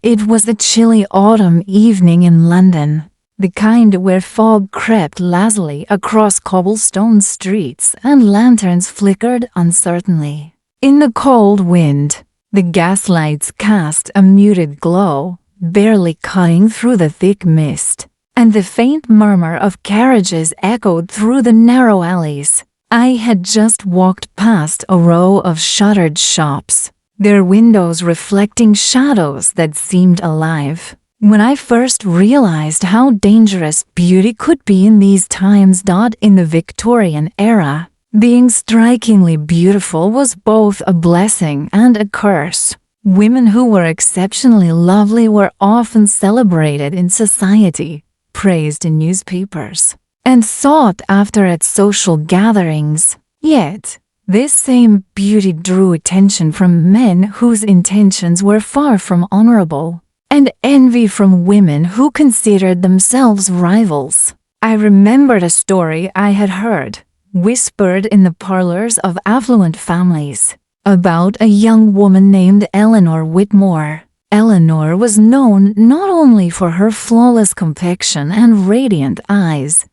It was a chilly autumn evening in London, the kind where fog crept lazily across cobblestone streets and lanterns flickered uncertainly. In the cold wind, the gaslights cast a muted glow, barely cutting through the thick mist, and the faint murmur of carriages echoed through the narrow alleys. I had just walked past a row of shuttered shops, their windows reflecting shadows that seemed alive, when I first realized how dangerous beauty could be in these times. In the Victorian era, being strikingly beautiful was both a blessing and a curse. Women who were exceptionally lovely were often celebrated in society, praised in newspapers, and sought after at social gatherings. Yet, this same beauty drew attention from men whose intentions were far from honorable, and envy from women who considered themselves rivals. I remembered a story I had heard, whispered in the parlors of affluent families, about a young woman named Eleanor Whitmore. Eleanor was known not only for her flawless complexion and radiant eyes,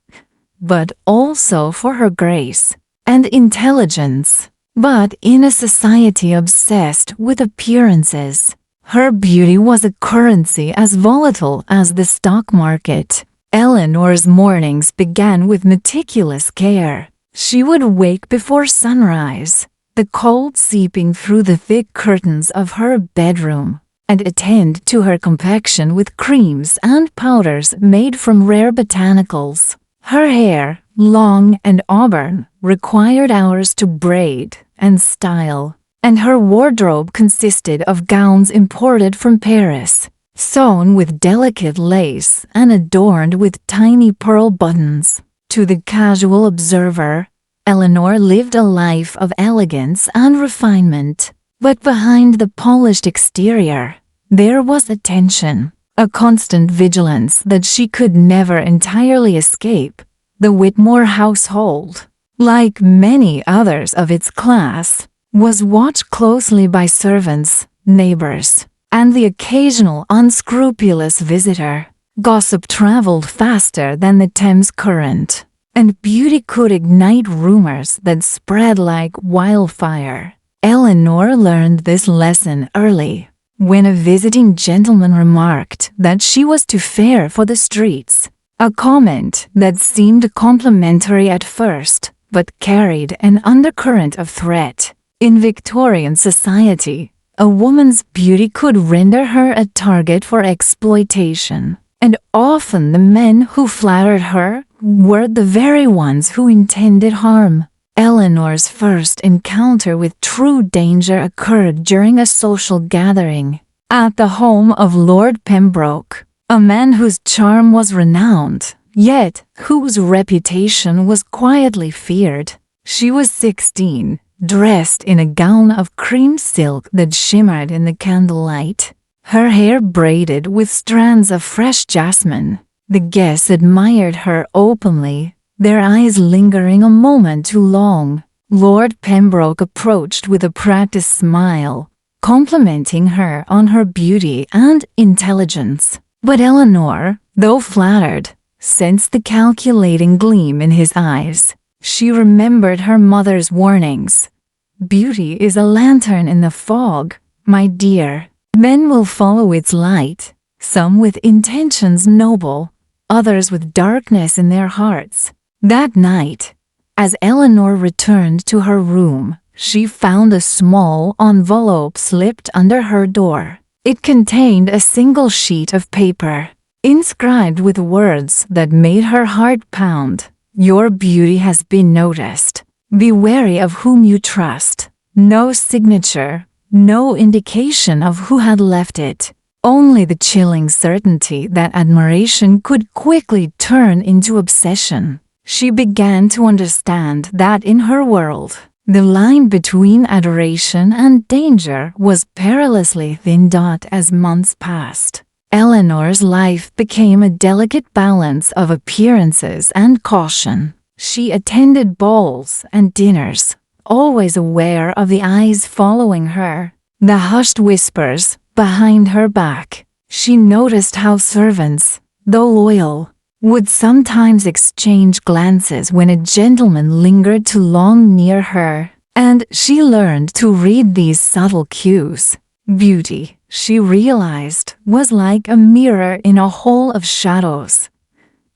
but also for her grace and intelligence. But in a society obsessed with appearances, her beauty was a currency as volatile as the stock market. Eleanor's mornings began with meticulous care. She would wake before sunrise, the cold seeping through the thick curtains of her bedroom, and attend to her complexion with creams and powders made from rare botanicals. Her hair, long and auburn, required hours to braid and style, and her wardrobe consisted of gowns imported from Paris, sewn with delicate lace and adorned with tiny pearl buttons. To the casual observer, Eleanor lived a life of elegance and refinement, but behind the polished exterior, there was a tension, a constant vigilance that she could never entirely escape. The Whitmore household, like many others of its class, was watched closely by servants, neighbors, and the occasional unscrupulous visitor. Gossip traveled faster than the Thames current, and beauty could ignite rumors that spread like wildfire. Eleanor learned this lesson early, when a visiting gentleman remarked that she was too fair for the streets, a comment that seemed complimentary at first, but carried an undercurrent of threat. In Victorian society, a woman's beauty could render her a target for exploitation, and often the men who flattered her were the very ones who intended harm. Eleanor's first encounter with true danger occurred during a social gathering at the home of Lord Pembroke, a man whose charm was renowned, yet whose reputation was quietly feared. She was 16, dressed in a gown of cream silk that shimmered in the candlelight, her hair braided with strands of fresh jasmine. The guests admired her openly, their eyes lingering a moment too long. Lord Pembroke approached with a practiced smile, complimenting her on her beauty and intelligence. But Eleanor, though flattered, sensed the calculating gleam in his eyes. She remembered her mother's warnings. "Beauty is a lantern in the fog, my dear. Men will follow its light, some with intentions noble, others with darkness in their hearts." That night, as Eleanor returned to her room, she found a small envelope slipped under her door. It contained a single sheet of paper, inscribed with words that made her heart pound. "Your beauty has been noticed. Be wary of whom you trust." No signature, no indication of who had left it. Only the chilling certainty that admiration could quickly turn into obsession. She began to understand that in her world, the line between adoration and danger was perilously thin. As months passed, Eleanor's life became a delicate balance of appearances and caution. She attended balls and dinners, always aware of the eyes following her, the hushed whispers behind her back, She noticed how servants, though loyal, would sometimes exchange glances when a gentleman lingered too long near her, and she learned to read these subtle cues. Beauty, she realized, was like a mirror in a hall of shadows.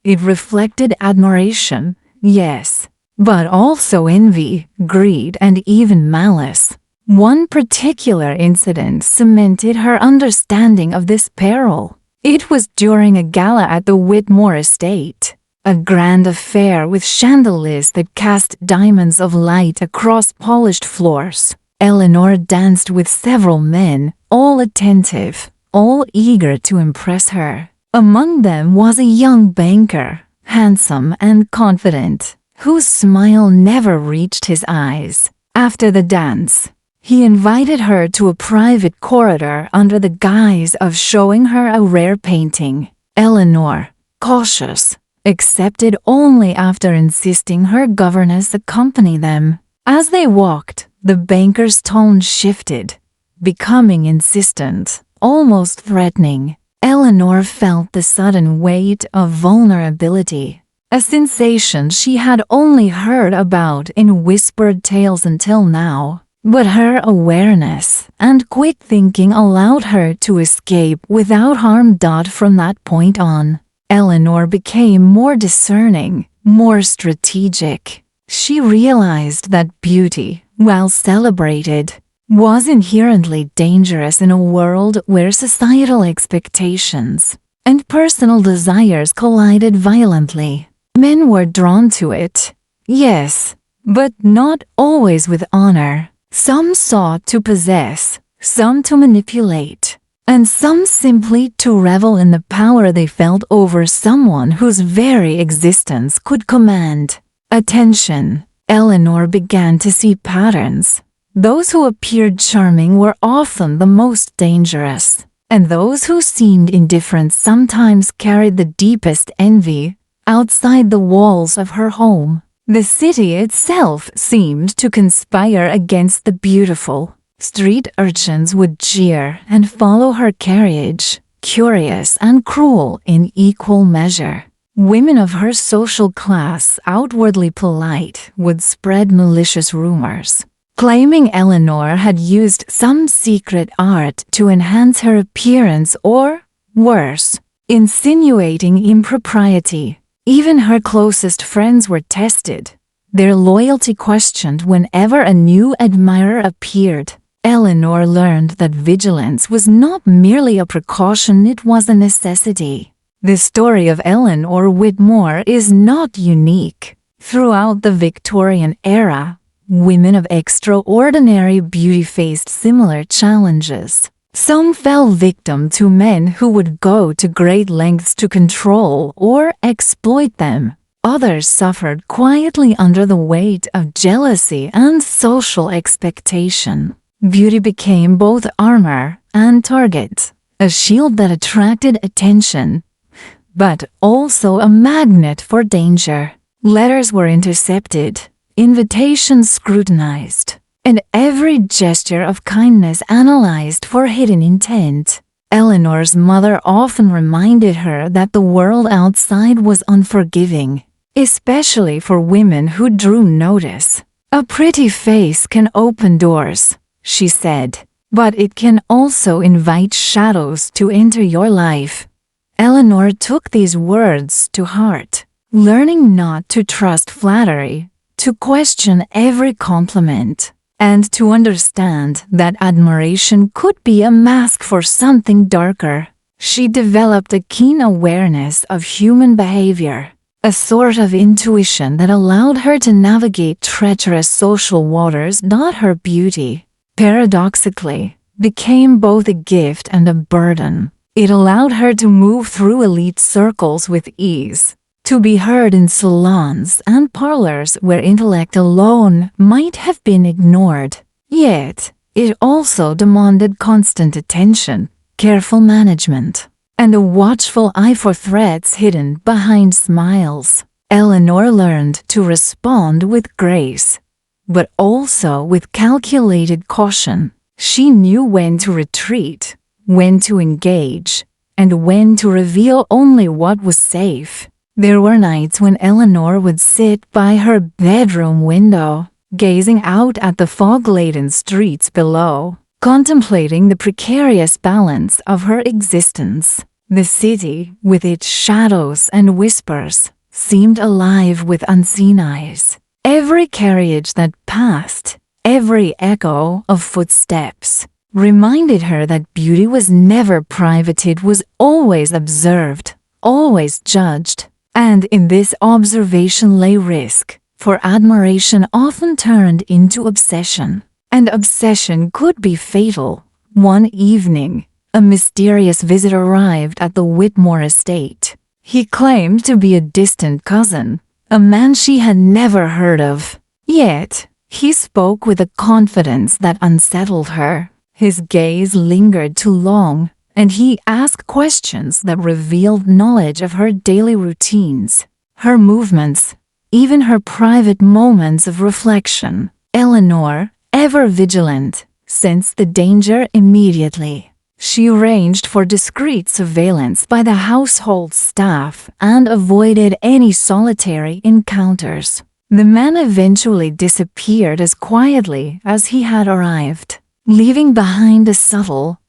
It reflected admiration, yes, but also envy, greed, and even malice. One particular incident cemented her understanding of this peril. It was during a gala at the Whitmore estate, a grand affair with chandeliers that cast diamonds of light across polished floors. Eleanor danced with several men, all attentive, all eager to impress her. Among them was a young banker, handsome and confident, whose smile never reached his eyes. After the dance, he invited her to a private corridor under the guise of showing her a rare painting. Eleanor, cautious, accepted only after insisting her governess accompany them. As they walked, the banker's tone shifted, becoming insistent, almost threatening. Eleanor felt the sudden weight of vulnerability, a sensation she had only heard about in whispered tales until now. But her awareness and quick thinking allowed her to escape without harm. From that point on, Eleanor became more discerning, more strategic. She realized that beauty, while celebrated, was inherently dangerous in a world where societal expectations and personal desires collided violently. Men were drawn to it, yes, but not always with honor. Some sought to possess, some to manipulate, and some simply to revel in the power they felt over someone whose very existence could command attention. Eleanor began to see patterns. Those who appeared charming were often the most dangerous, and those who seemed indifferent sometimes carried the deepest envy. Outside the walls of her home, the city itself seemed to conspire against the beautiful. Street urchins would jeer and follow her carriage, curious and cruel in equal measure. Women of her social class, outwardly polite, would spread malicious rumors, claiming Eleanor had used some secret art to enhance her appearance or, worse, insinuating impropriety. Even her closest friends were tested, their loyalty questioned whenever a new admirer appeared. Eleanor learned that vigilance was not merely a precaution, it was a necessity. The story of Eleanor Whitmore is not unique. Throughout the Victorian era, women of extraordinary beauty faced similar challenges. Some fell victim to men who would go to great lengths to control or exploit them. Others suffered quietly under the weight of jealousy and social expectation. Beauty became both armor and target, a shield that attracted attention, but also a magnet for danger. Letters were intercepted, invitations scrutinized, and every gesture of kindness analyzed for hidden intent. Eleanor's mother often reminded her that the world outside was unforgiving, especially for women who drew notice. "A pretty face can open doors," she said, "but it can also invite shadows to enter your life." Eleanor took these words to heart, learning not to trust flattery, to question every compliment, and to understand that admiration could be a mask for something darker. She developed a keen awareness of human behavior, a sort of intuition that allowed her to navigate treacherous social waters. Her beauty, paradoxically, became both a gift and a burden. It allowed her to move through elite circles with ease, to be heard in salons and parlors where intellect alone might have been ignored. Yet, it also demanded constant attention, careful management, and a watchful eye for threats hidden behind smiles. Eleanor learned to respond with grace, but also with calculated caution. She knew when to retreat, when to engage, and when to reveal only what was safe. There were nights when Eleanor would sit by her bedroom window, gazing out at the fog-laden streets below, contemplating the precarious balance of her existence. The city, with its shadows and whispers, seemed alive with unseen eyes. Every carriage that passed, every echo of footsteps, reminded her that beauty was never private. It was always observed, always judged. And in this observation lay risk, for admiration often turned into obsession. And obsession could be fatal. One evening, a mysterious visitor arrived at the Whitmore estate. He claimed to be a distant cousin, a man she had never heard of. Yet, he spoke with a confidence that unsettled her. His gaze lingered too long, and he asked questions that revealed knowledge of her daily routines, her movements, even her private moments of reflection. Eleanor, ever vigilant, sensed the danger immediately. She arranged for discreet surveillance by the household staff and avoided any solitary encounters. The man eventually disappeared as quietly as he had arrived, leaving behind a subtle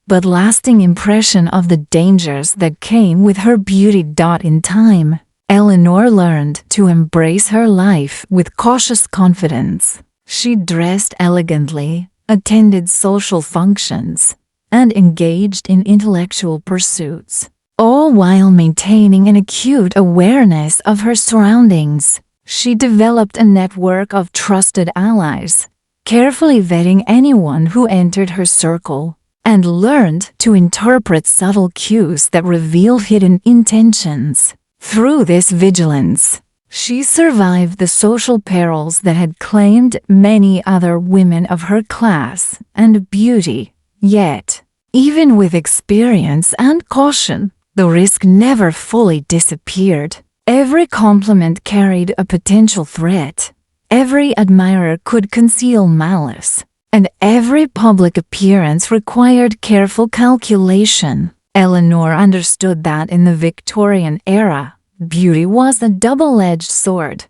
but lasting impression of the dangers that came with her beauty. In time, Eleanor learned to embrace her life with cautious confidence. She dressed elegantly, attended social functions, and engaged in intellectual pursuits, all while maintaining an acute awareness of her surroundings. She developed a network of trusted allies, carefully vetting anyone who entered her circle, and learned to interpret subtle cues that revealed hidden intentions. Through this vigilance, she survived the social perils that had claimed many other women of her class and beauty. Yet, even with experience and caution, the risk never fully disappeared. Every compliment carried a potential threat. Every admirer could conceal malice, and every public appearance required careful calculation. Eleanor understood that in the Victorian era, beauty was a double-edged sword.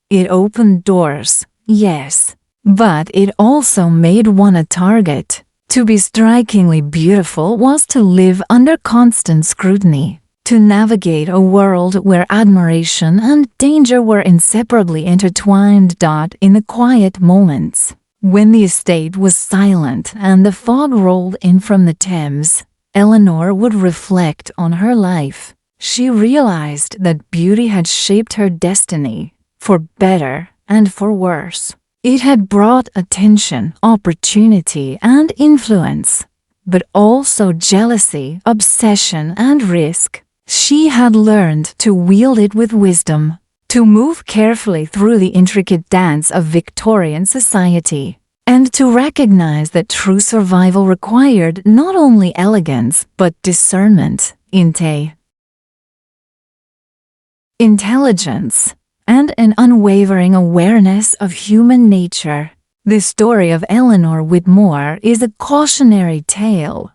It opened doors, yes, but it also made one a target. To be strikingly beautiful was to live under constant scrutiny, to navigate a world where admiration and danger were inseparably intertwined. In the quiet moments, when the estate was silent and the fog rolled in from the Thames, Eleanor would reflect on her life. She realized that beauty had shaped her destiny, for better and for worse. It had brought attention, opportunity, and influence, but also jealousy, obsession, and risk. She had learned to wield it with wisdom, to move carefully through the intricate dance of Victorian society, and to recognize that true survival required not only elegance but discernment, intelligence, and an unwavering awareness of human nature. The story of Eleanor Whitmore is a cautionary tale,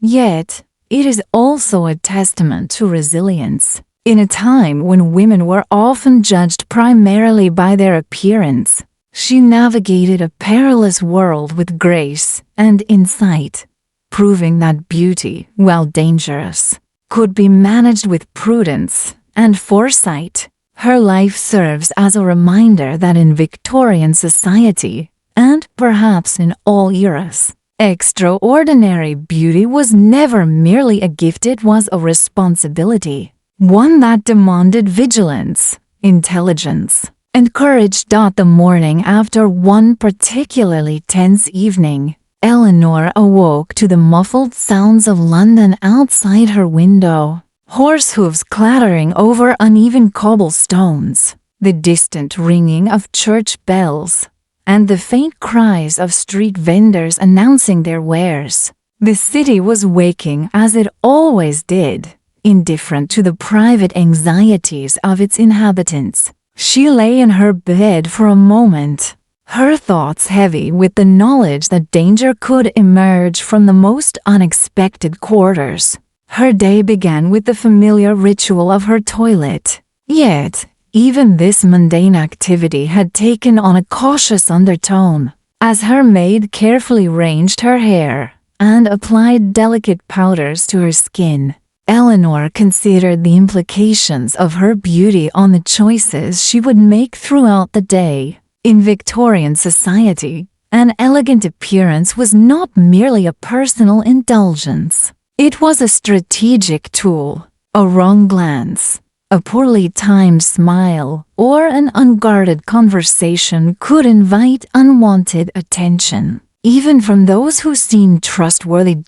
yet it is also a testament to resilience. In a time when women were often judged primarily by their appearance, she navigated a perilous world with grace and insight, proving that beauty, while dangerous, could be managed with prudence and foresight. Her life serves as a reminder that in Victorian society, and perhaps in all eras, extraordinary beauty was never merely a gift, it was a responsibility, one that demanded vigilance, intelligence, and courage. The morning after one particularly tense evening, Eleanor awoke to the muffled sounds of London outside her window. Horse hooves clattering over uneven cobblestones, the distant ringing of church bells, and the faint cries of street vendors announcing their wares. The city was waking as it always did, indifferent to the private anxieties of its inhabitants. She lay in her bed for a moment, her thoughts heavy with the knowledge that danger could emerge from the most unexpected quarters. Her day began with the familiar ritual of her toilet. Yet, even this mundane activity had taken on a cautious undertone. As her maid carefully arranged her hair and applied delicate powders to her skin, Eleanor considered the implications of her beauty on the choices she would make throughout the day. In Victorian society, an elegant appearance was not merely a personal indulgence. It was a strategic tool. A wrong glance, a poorly timed smile, or an unguarded conversation could invite unwanted attention, even from those who seemed trustworthy.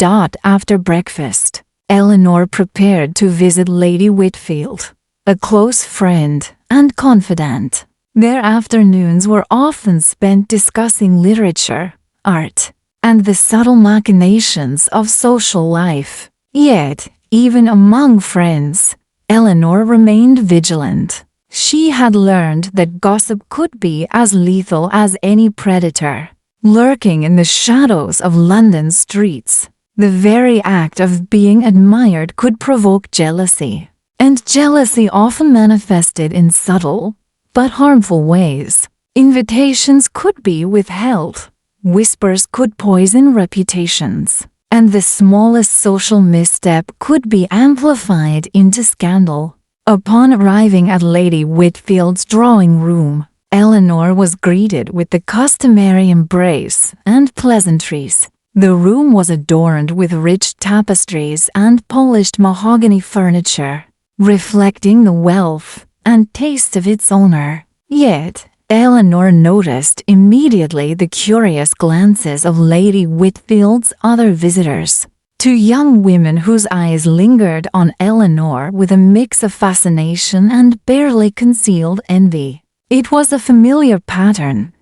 After breakfast, Eleanor prepared to visit Lady Whitfield, a close friend and confidant. Their afternoons were often spent discussing literature, art, and the subtle machinations of social life. Yet, even among friends, Eleanor remained vigilant. She had learned that gossip could be as lethal as any predator. Lurking in the shadows of London streets, the very act of being admired could provoke jealousy. And jealousy often manifested in subtle, but harmful ways. Invitations could be withheld, whispers could poison reputations, and the smallest social misstep could be amplified into scandal. Upon arriving at Lady Whitfield's drawing room, Eleanor was greeted with the customary embrace and pleasantries. The room was adorned with rich tapestries and polished mahogany furniture, reflecting the wealth and taste of its owner. Yet, Eleanor noticed immediately the curious glances of Lady Whitfield's other visitors. Two young women whose eyes lingered on Eleanor with a mix of fascination and barely concealed envy. It was a familiar pattern.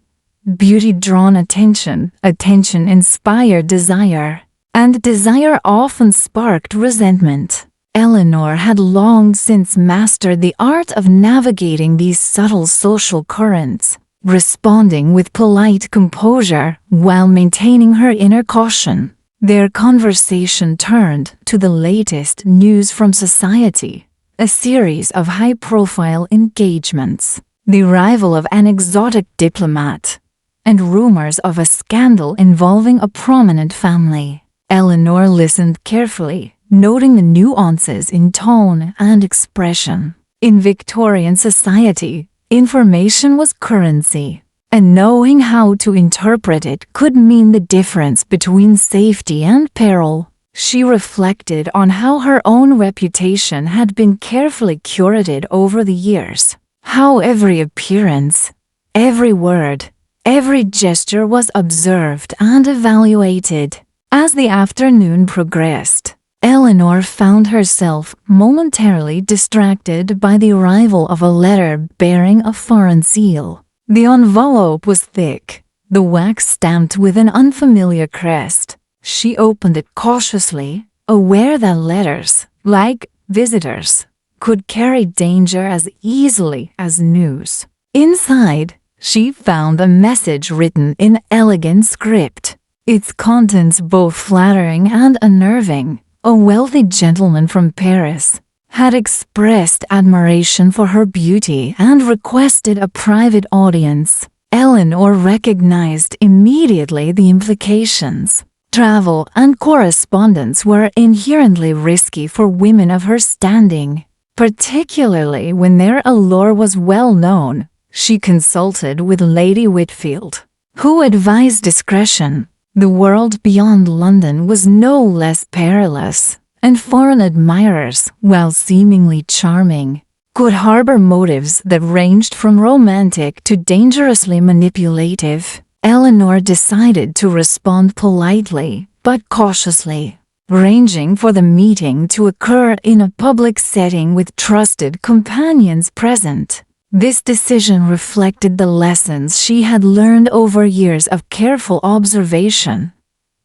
Beauty drawn attention, attention inspired desire, and desire often sparked resentment. Eleanor had long since mastered the art of navigating these subtle social currents, responding with polite composure while maintaining her inner caution. Their conversation turned to the latest news from society, a series of high-profile engagements, the arrival of an exotic diplomat, and rumors of a scandal involving a prominent family. Eleanor listened carefully, noting the nuances in tone and expression. In Victorian society, information was currency, and knowing how to interpret it could mean the difference between safety and peril. She reflected on how her own reputation had been carefully curated over the years, how every appearance, every word, every gesture was observed and evaluated. As the afternoon progressed, Eleanor found herself momentarily distracted by the arrival of a letter bearing a foreign seal. The envelope was thick, the wax stamped with an unfamiliar crest. She opened it cautiously, aware that letters, like visitors, could carry danger as easily as news. Inside, she found a message written in elegant script, its contents both flattering and unnerving. A wealthy gentleman from Paris had expressed admiration for her beauty and requested a private audience. Eleanor recognized immediately the implications. Travel and correspondence were inherently risky for women of her standing, particularly when their allure was well known. She consulted with Lady Whitfield, who advised discretion. The world beyond London was no less perilous, and foreign admirers, while seemingly charming, could harbor motives that ranged from romantic to dangerously manipulative. Eleanor decided to respond politely, but cautiously, arranging for the meeting to occur in a public setting with trusted companions present. This decision reflected the lessons she had learned over years of careful observation.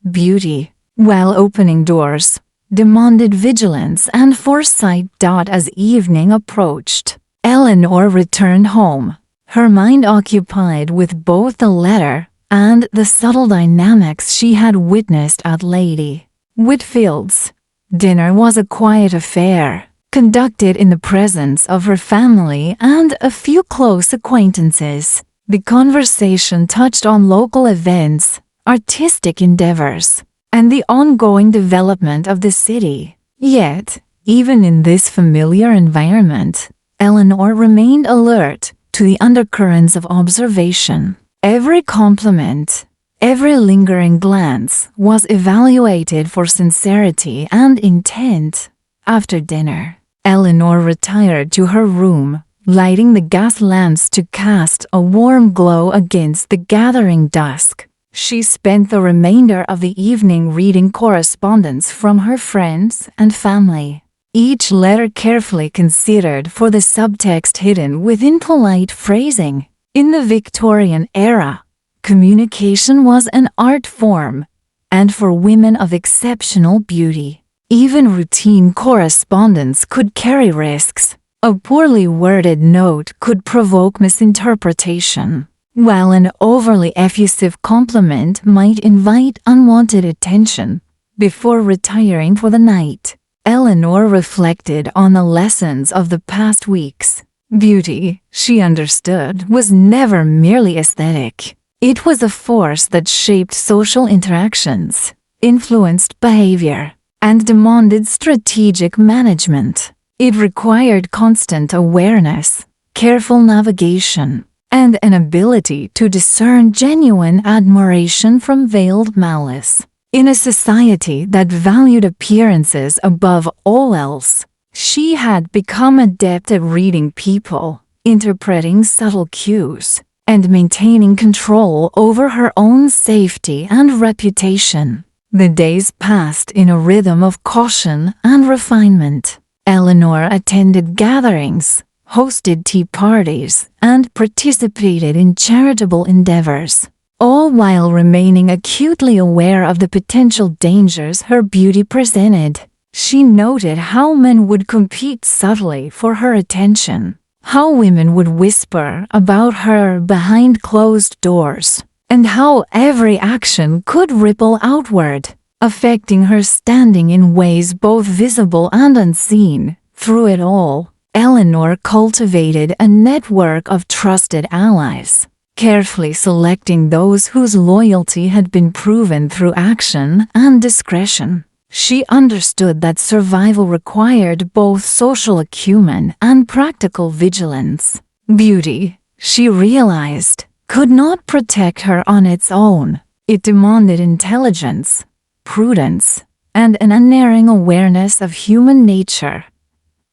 Beauty, while opening doors, demanded vigilance and foresight. As evening approached, Eleanor returned home, her mind occupied with both the letter and the subtle dynamics she had witnessed at Lady Whitfield's. Dinner was a quiet affair, conducted in the presence of her family and a few close acquaintances. The conversation touched on local events, artistic endeavors, and the ongoing development of the city. Yet, even in this familiar environment, Eleanor remained alert to the undercurrents of observation. Every compliment, every lingering glance was evaluated for sincerity and intent. After dinner, Eleanor retired to her room, lighting the gas lamps to cast a warm glow against the gathering dusk. She spent the remainder of the evening reading correspondence from her friends and family, each letter carefully considered for the subtext hidden within polite phrasing. In the Victorian era, communication was an art form, and for women of exceptional beauty, even routine correspondence could carry risks. A poorly worded note could provoke misinterpretation, while an overly effusive compliment might invite unwanted attention. Before retiring for the night, Eleanor reflected on the lessons of the past weeks. Beauty, she understood, was never merely aesthetic. It was a force that shaped social interactions, influenced behavior, and demanded strategic management. It required constant awareness, careful navigation, and an ability to discern genuine admiration from veiled malice. In a society that valued appearances above all else, she had become adept at reading people, interpreting subtle cues, and maintaining control over her own safety and reputation. The days passed in a rhythm of caution and refinement. Eleanor attended gatherings, hosted tea parties, and participated in charitable endeavors, all while remaining acutely aware of the potential dangers her beauty presented. She noted how men would compete subtly for her attention, how women would whisper about her behind closed doors, and how every action could ripple outward, affecting her standing in ways both visible and unseen. Through it all, Eleanor cultivated a network of trusted allies, carefully selecting those whose loyalty had been proven through action and discretion. She understood that survival required both social acumen and practical vigilance. Beauty, she realized, could not protect her on its own. It demanded intelligence, prudence, and an unerring awareness of human nature.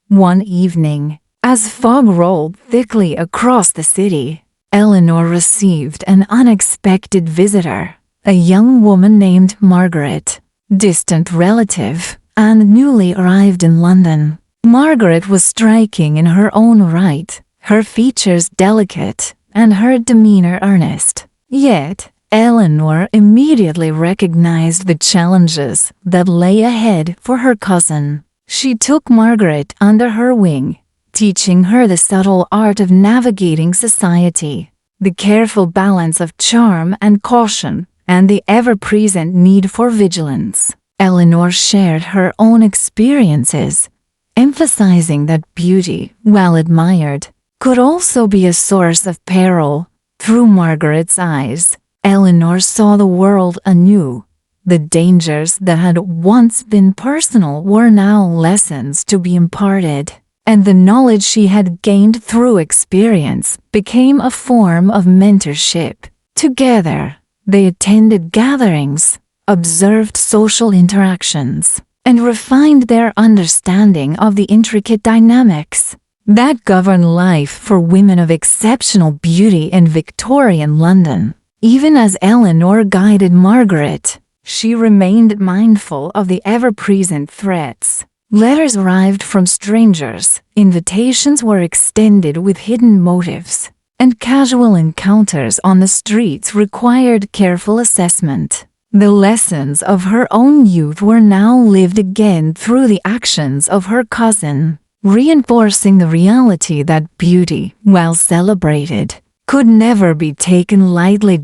One evening, as fog rolled thickly across the city, Eleanor received an unexpected visitor, a young woman named Margaret, distant relative, and newly arrived in London. Margaret was striking in her own right, her features delicate, and her demeanor earnest. Yet, Eleanor immediately recognized the challenges that lay ahead for her cousin. She took Margaret under her wing, teaching her the subtle art of navigating society, the careful balance of charm and caution, and the ever-present need for vigilance. Eleanor shared her own experiences, emphasizing that beauty, while admired, could also be a source of peril. Through Margaret's eyes, Eleanor saw the world anew. The dangers that had once been personal were now lessons to be imparted, and the knowledge she had gained through experience became a form of mentorship. Together, they attended gatherings, observed social interactions, and refined their understanding of the intricate dynamics that govern life for women of exceptional beauty in Victorian London. Even as Eleanor guided Margaret, she remained mindful of the ever-present threats. Letters arrived from strangers, invitations were extended with hidden motives, and casual encounters on the streets required careful assessment. The lessons of her own youth were now lived again through the actions of her cousin, reinforcing the reality that beauty, while celebrated, could never be taken lightly.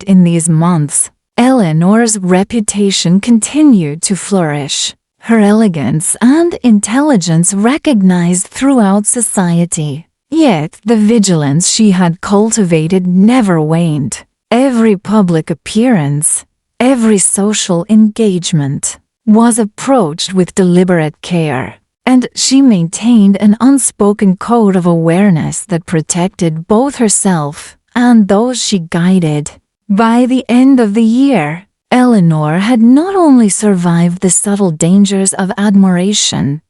In these months, Eleanor's reputation continued to flourish. her elegance and intelligence recognized throughout society. Yet the vigilance she had cultivated never waned. Every public appearance, every social engagement, was approached with deliberate care, and she maintained an unspoken code of awareness that protected both herself and those she guided. By the end of the year, Eleanor had not only survived the subtle dangers of admiration,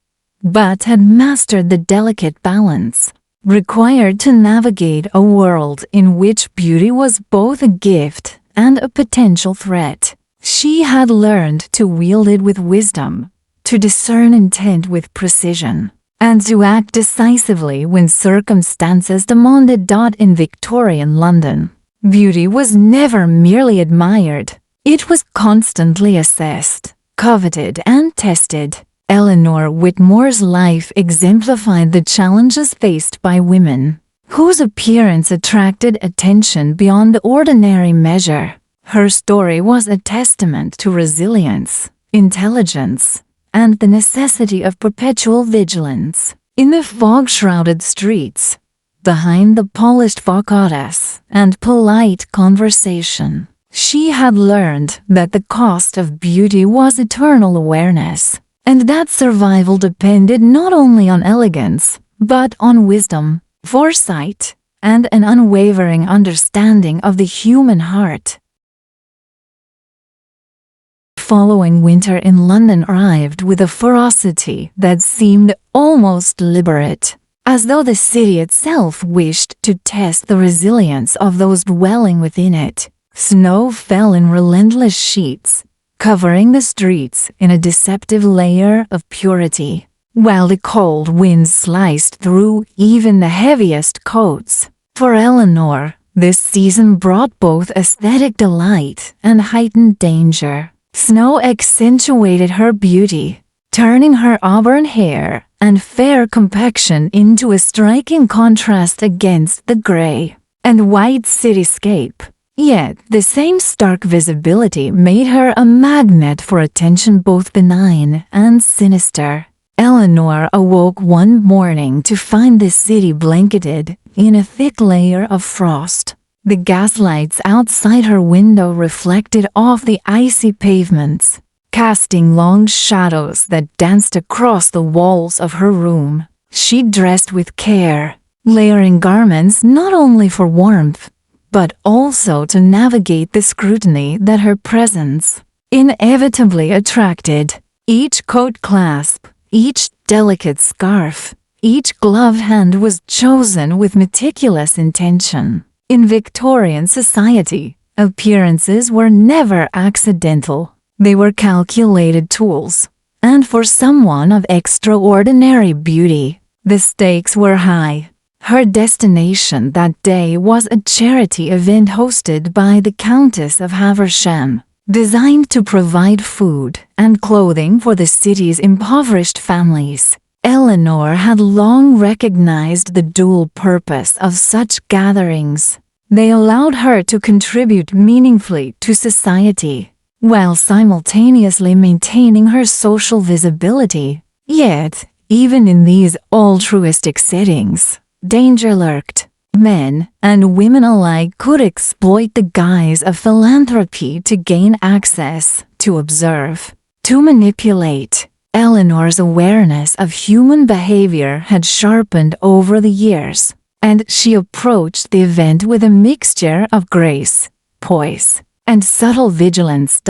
but had mastered the delicate balance required to navigate a world in which beauty was both a gift and a potential threat. She had learned to wield it with wisdom, to discern intent with precision, and to act decisively when circumstances demanded. In Victorian London, beauty was never merely admired. It was constantly assessed, coveted, and tested. Eleanor Whitmore's life exemplified the challenges faced by women whose appearance attracted attention beyond ordinary measure. Her story was a testament to resilience, intelligence, and the necessity of perpetual vigilance. In the fog-shrouded streets, behind the polished facades and polite conversation, she had learned that the cost of beauty was eternal awareness, and that survival depended not only on elegance, but on wisdom, foresight, and an unwavering understanding of the human heart. Following winter in London arrived with a ferocity that seemed almost deliberate, as though the city itself wished to test the resilience of those dwelling within it. Snow fell in relentless sheets, covering the streets in a deceptive layer of purity, while the cold winds sliced through even the heaviest coats. For Eleanor, this season brought both aesthetic delight and heightened danger. Snow accentuated her beauty, turning her auburn hair and fair complexion into a striking contrast against the gray and white cityscape. Yet, the same stark visibility made her a magnet for attention both benign and sinister. Eleanor awoke one morning to find the city blanketed in a thick layer of frost. The gaslights outside her window reflected off the icy pavements, casting long shadows that danced across the walls of her room. She dressed with care, layering garments not only for warmth, but also to navigate the scrutiny that her presence inevitably attracted. Each coat clasp, each delicate scarf, each gloved hand was chosen with meticulous intention. In Victorian society, appearances were never accidental. They were calculated tools, and for someone of extraordinary beauty, the stakes were high. Her destination that day was a charity event hosted by the Countess of Haversham, designed to provide food and clothing for the city's impoverished families. Eleanor had long recognized the dual purpose of such gatherings. They allowed her to contribute meaningfully to society, while simultaneously maintaining her social visibility. Yet, even in these altruistic settings, danger lurked. Men and women alike could exploit the guise of philanthropy to gain access, to observe, to manipulate. Eleanor's awareness of human behavior had sharpened over the years, and she approached the event with a mixture of grace, poise, and subtle vigilance.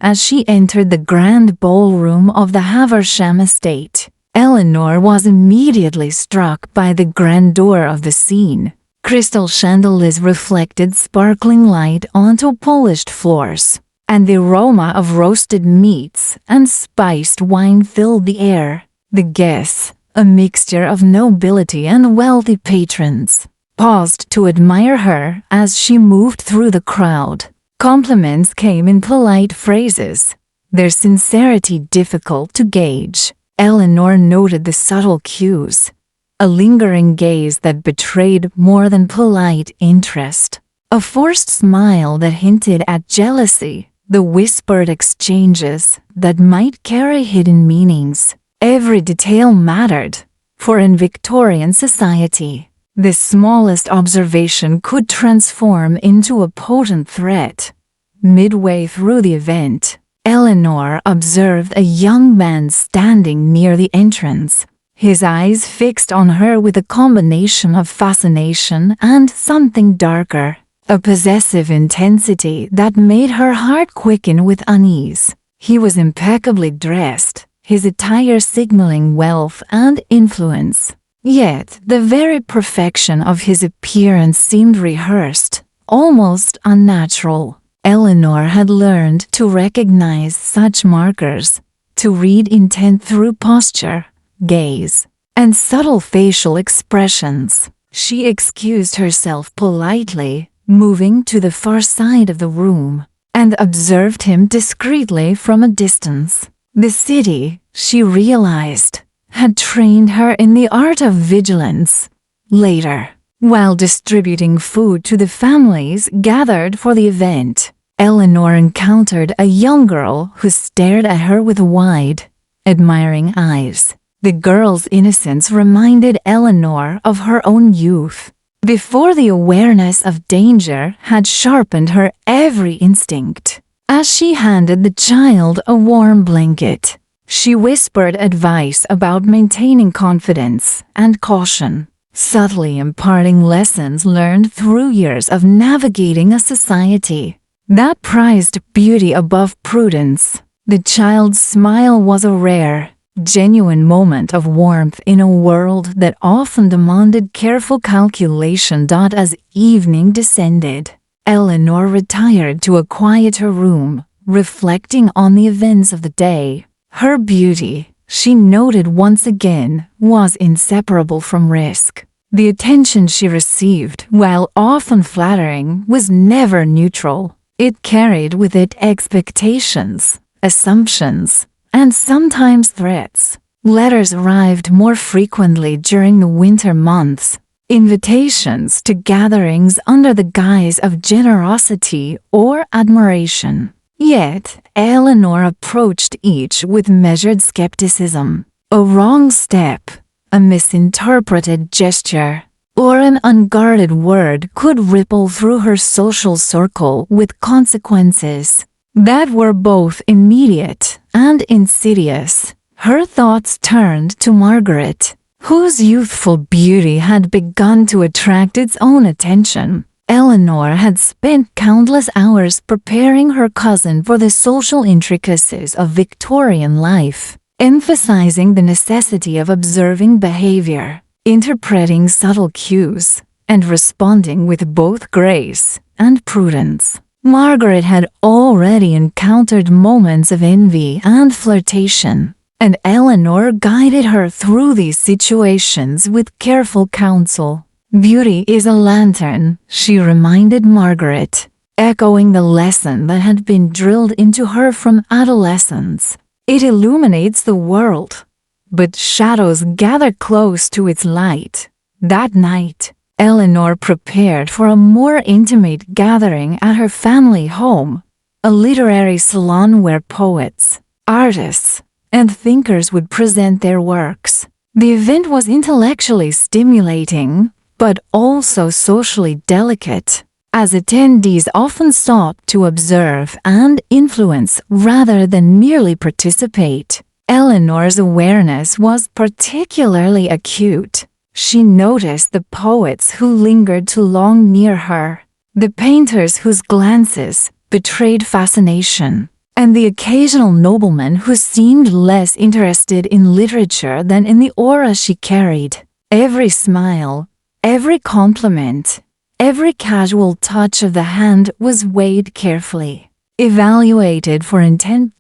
As she entered the grand ballroom of the Haversham estate, Eleanor was immediately struck by the grandeur of the scene. Crystal chandeliers reflected sparkling light onto polished floors, and the aroma of roasted meats and spiced wine filled the air. The guests, a mixture of nobility and wealthy patrons, paused to admire her as she moved through the crowd. Compliments came in polite phrases, their sincerity difficult to gauge. Eleanor noted the subtle cues, a lingering gaze that betrayed more than polite interest, a forced smile that hinted at jealousy, the whispered exchanges that might carry hidden meanings. Every detail mattered, for in Victorian society, the smallest observation could transform into a potent threat. Midway through the event, Eleanor observed a young man standing near the entrance, his eyes fixed on her with a combination of fascination and something darker, a possessive intensity that made her heart quicken with unease. He was impeccably dressed, his attire signaling wealth and influence. Yet the very perfection of his appearance seemed rehearsed, almost unnatural. Eleanor had learned to recognize such markers, to read intent through posture, gaze, and subtle facial expressions. She excused herself politely, moving to the far side of the room, and observed him discreetly from a distance. The city, she realized, had trained her in the art of vigilance. Later, while distributing food to the families gathered for the event, Eleanor encountered a young girl who stared at her with wide, admiring eyes. The girl's innocence reminded Eleanor of her own youth, before the awareness of danger had sharpened her every instinct. As she handed the child a warm blanket, she whispered advice about maintaining confidence and caution, subtly imparting lessons learned through years of navigating a society that prized beauty above prudence. The child's smile was a rare, genuine moment of warmth in a world that often demanded careful calculation. As evening descended, Eleanor retired to a quieter room, reflecting on the events of the day. Her beauty, she noted once again, was inseparable from risk. The attention she received, while often flattering, was never neutral. It carried with it expectations, assumptions, and sometimes threats. Letters arrived more frequently during the winter months, invitations to gatherings under the guise of generosity or admiration. Yet, Eleanor approached each with measured skepticism. A wrong step, a misinterpreted gesture, or an unguarded word could ripple through her social circle with consequences that were both immediate and insidious. Her thoughts turned to Margaret, whose youthful beauty had begun to attract its own attention. Eleanor had spent countless hours preparing her cousin for the social intricacies of Victorian life, emphasizing the necessity of observing behavior, interpreting subtle cues, and responding with both grace and prudence. Margaret had already encountered moments of envy and flirtation, and Eleanor guided her through these situations with careful counsel. "Beauty is a lantern," she reminded Margaret, echoing the lesson that had been drilled into her from adolescence. "It illuminates the world, but shadows gather close to its light." That night, Eleanor prepared for a more intimate gathering at her family home, a literary salon where poets, artists, and thinkers would present their works. The event was intellectually stimulating, but also socially delicate, as attendees often sought to observe and influence rather than merely participate. Eleanor's awareness was particularly acute. She noticed the poets who lingered too long near her, the painters whose glances betrayed fascination, and the occasional nobleman who seemed less interested in literature than in the aura she carried. Every smile, every compliment, every casual touch of the hand was weighed carefully, evaluated for intent.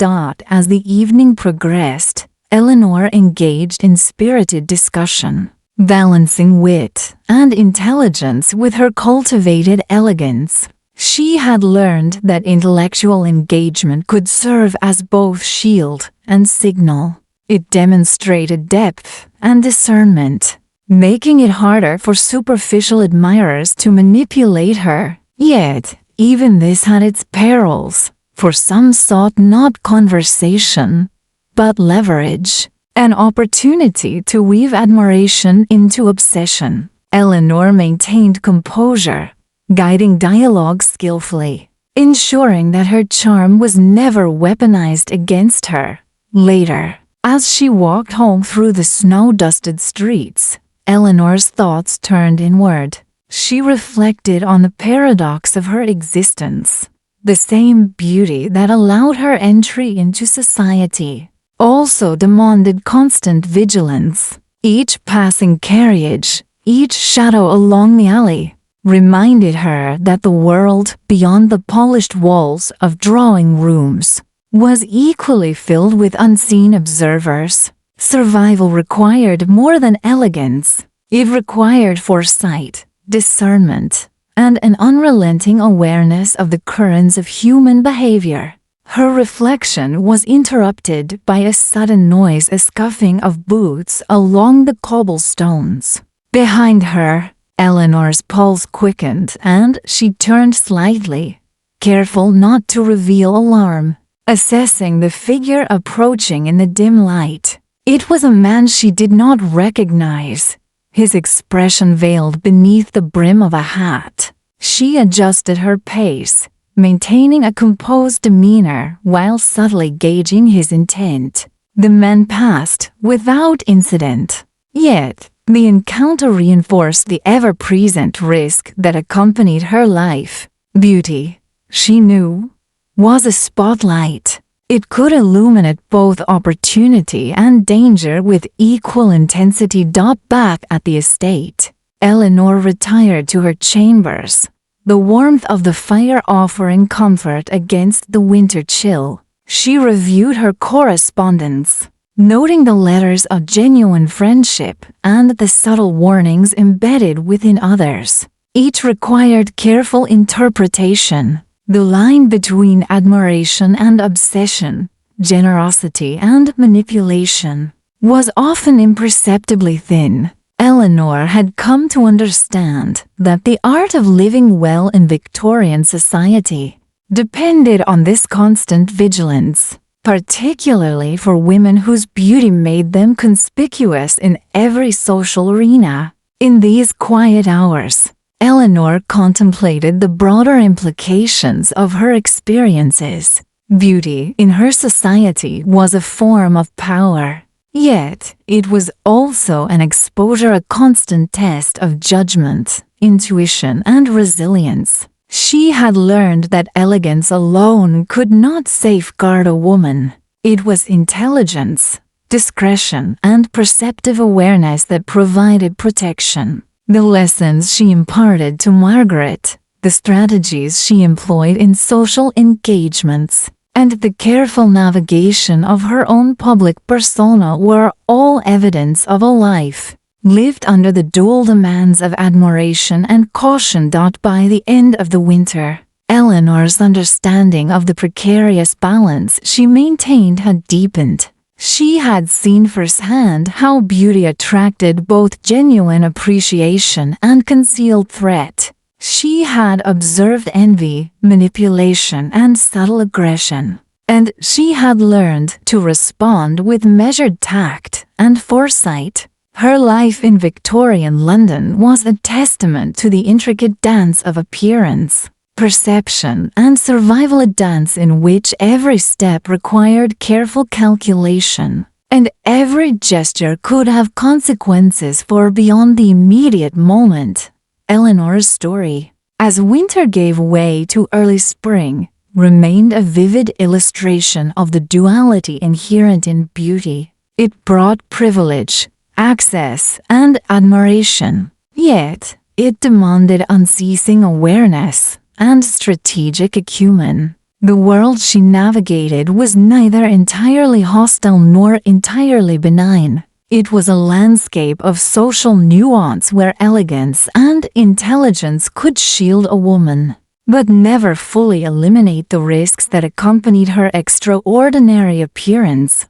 As the evening progressed, Eleanor engaged in spirited discussion, balancing wit and intelligence with her cultivated elegance. She had learned that intellectual engagement could serve as both shield and signal. It demonstrated depth and discernment, making it harder for superficial admirers to manipulate her. Yet, even this had its perils. for some sought not conversation, but leverage, an opportunity to weave admiration into obsession. Eleanor maintained composure, guiding dialogue skillfully, ensuring that her charm was never weaponized against her. Later, as she walked home through the snow-dusted streets, Eleanor's thoughts turned inward. She reflected on the paradox of her existence. The same beauty that allowed her entry into society also demanded constant vigilance. Each passing carriage, each shadow along the alley, reminded her that the world beyond the polished walls of drawing rooms was equally filled with unseen observers. Survival required more than elegance. It required foresight, discernment, and an unrelenting awareness of the currents of human behavior. Her reflection was interrupted by a sudden noise, a scuffing of boots along the cobblestones. Behind her, Eleanor's pulse quickened and she turned slightly, careful not to reveal alarm, assessing the figure approaching in the dim light. It was a man she did not recognize, his expression veiled beneath the brim of a hat. She adjusted her pace, maintaining a composed demeanor while subtly gauging his intent. The man passed without incident. Yet, the encounter reinforced the ever-present risk that accompanied her life. Beauty, she knew, was a spotlight. It could illuminate both opportunity and danger with equal intensity. Back at the estate, Eleanor retired to her chambers, the warmth of the fire offering comfort against the winter chill. She reviewed her correspondence, noting the letters of genuine friendship and the subtle warnings embedded within others. Each required careful interpretation. The line between admiration and obsession, generosity and manipulation, was often imperceptibly thin. Eleanor had come to understand that the art of living well in Victorian society depended on this constant vigilance, particularly for women whose beauty made them conspicuous in every social arena. In these quiet hours, Eleanor contemplated the broader implications of her experiences. Beauty in her society was a form of power, yet it was also an exposure, a constant test of judgment, intuition, and resilience. She had learned that elegance alone could not safeguard a woman. It was intelligence, discretion, and perceptive awareness that provided protection. The lessons she imparted to Margaret, the strategies she employed in social engagements, and the careful navigation of her own public persona were all evidence of a life lived under the dual demands of admiration and caution. By the end of the winter, Eleanor's understanding of the precarious balance she maintained had deepened. She had seen firsthand how beauty attracted both genuine appreciation and concealed threat. She had observed envy, manipulation, and subtle aggression, and she had learned to respond with measured tact and foresight. Her life in Victorian London was a testament to the intricate dance of appearance, perception, and survival, a dance in which every step required careful calculation, and every gesture could have consequences for beyond the immediate moment. Eleanor's story, as winter gave way to early spring, remained a vivid illustration of the duality inherent in beauty. It brought privilege, access, and admiration, yet it demanded unceasing awareness and strategic acumen. The world she navigated was neither entirely hostile nor entirely benign. It was a landscape of social nuance where elegance and intelligence could shield a woman, but never fully eliminate the risks that accompanied her extraordinary appearance.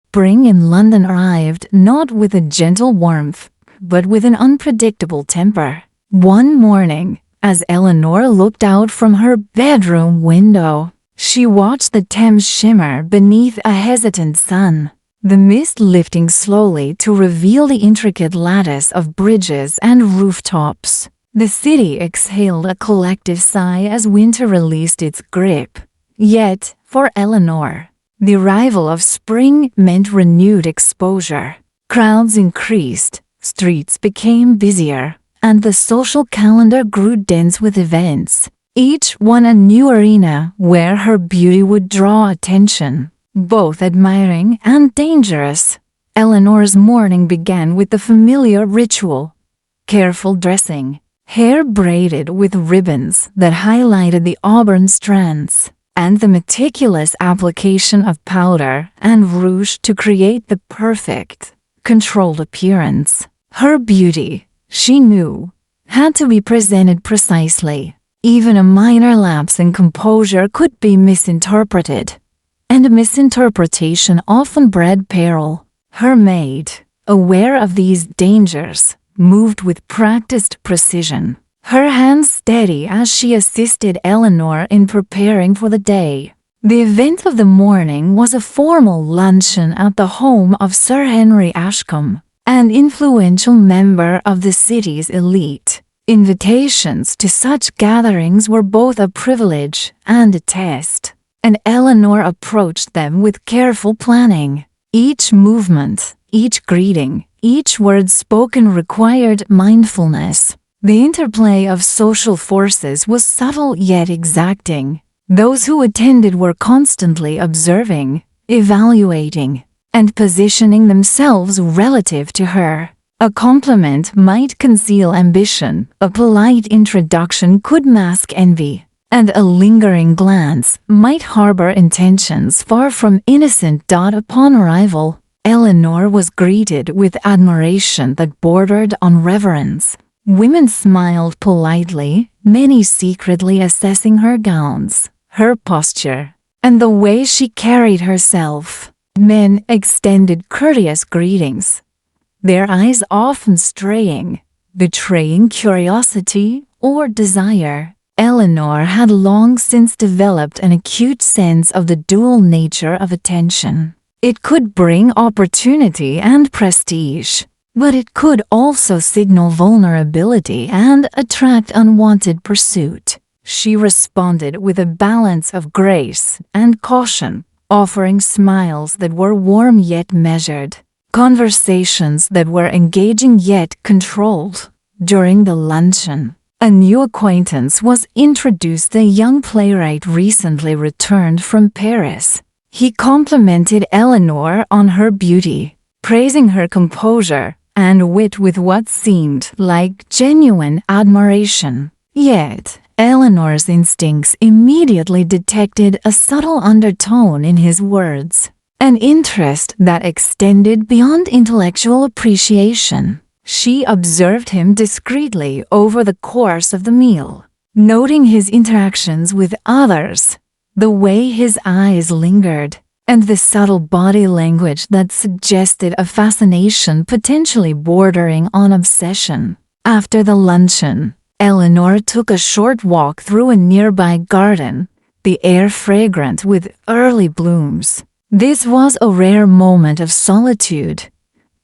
Spring in London arrived not with a gentle warmth, but with an unpredictable temper. One morning, As Eleanor looked out from her bedroom window, she watched the Thames shimmer beneath a hesitant sun, the mist lifting slowly to reveal the intricate lattice of bridges and rooftops. The city exhaled a collective sigh as winter released its grip. Yet, for Eleanor, the arrival of spring meant renewed exposure. Crowds increased, streets became busier, and the social calendar grew dense with events, each one a new arena where her beauty would draw attention, both admiring and dangerous. Eleanor's morning began with the familiar ritual: careful dressing, hair braided with ribbons that highlighted the auburn strands, and the meticulous application of powder and rouge to create the perfect, controlled appearance. Her beauty, she knew, had to be presented precisely. Even a minor lapse in composure could be misinterpreted, and misinterpretation often bred peril. Her maid, aware of these dangers, moved with practiced precision, her hands steady as she assisted Eleanor in preparing for the day. The event of the morning was a formal luncheon at the home of Sir Henry Ashcombe, an influential member of the city's elite. Invitations to such gatherings were both a privilege and a test, and Eleanor approached them with careful planning. Each movement, each greeting, each word spoken required mindfulness. The interplay of social forces was subtle yet exacting. Those who attended were constantly observing, evaluating, and positioning themselves relative to her. A compliment might conceal ambition, a polite introduction could mask envy, and a lingering glance might harbor intentions far from innocent. Upon arrival, Eleanor was greeted with admiration that bordered on reverence. Women smiled politely, many secretly assessing her gowns, her posture, and the way she carried herself. Men extended courteous greetings, their eyes often straying, betraying curiosity or desire. Eleanor had long since developed an acute sense of the dual nature of attention. It could bring opportunity and prestige, but it could also signal vulnerability and attract unwanted pursuit. She responded with a balance of grace and caution, offering smiles that were warm yet measured, conversations that were engaging yet controlled. During the luncheon, a new acquaintance was introduced, a young playwright recently returned from Paris. He complimented Eleanor on her beauty, praising her composure and wit with what seemed like genuine admiration. Yet, Eleanor's instincts immediately detected a subtle undertone in his words, an interest that extended beyond intellectual appreciation. She observed him discreetly over the course of the meal, noting his interactions with others, the way his eyes lingered, and the subtle body language that suggested a fascination potentially bordering on obsession. After the luncheon, Eleanor took a short walk through a nearby garden, the air fragrant with early blooms. This was a rare moment of solitude.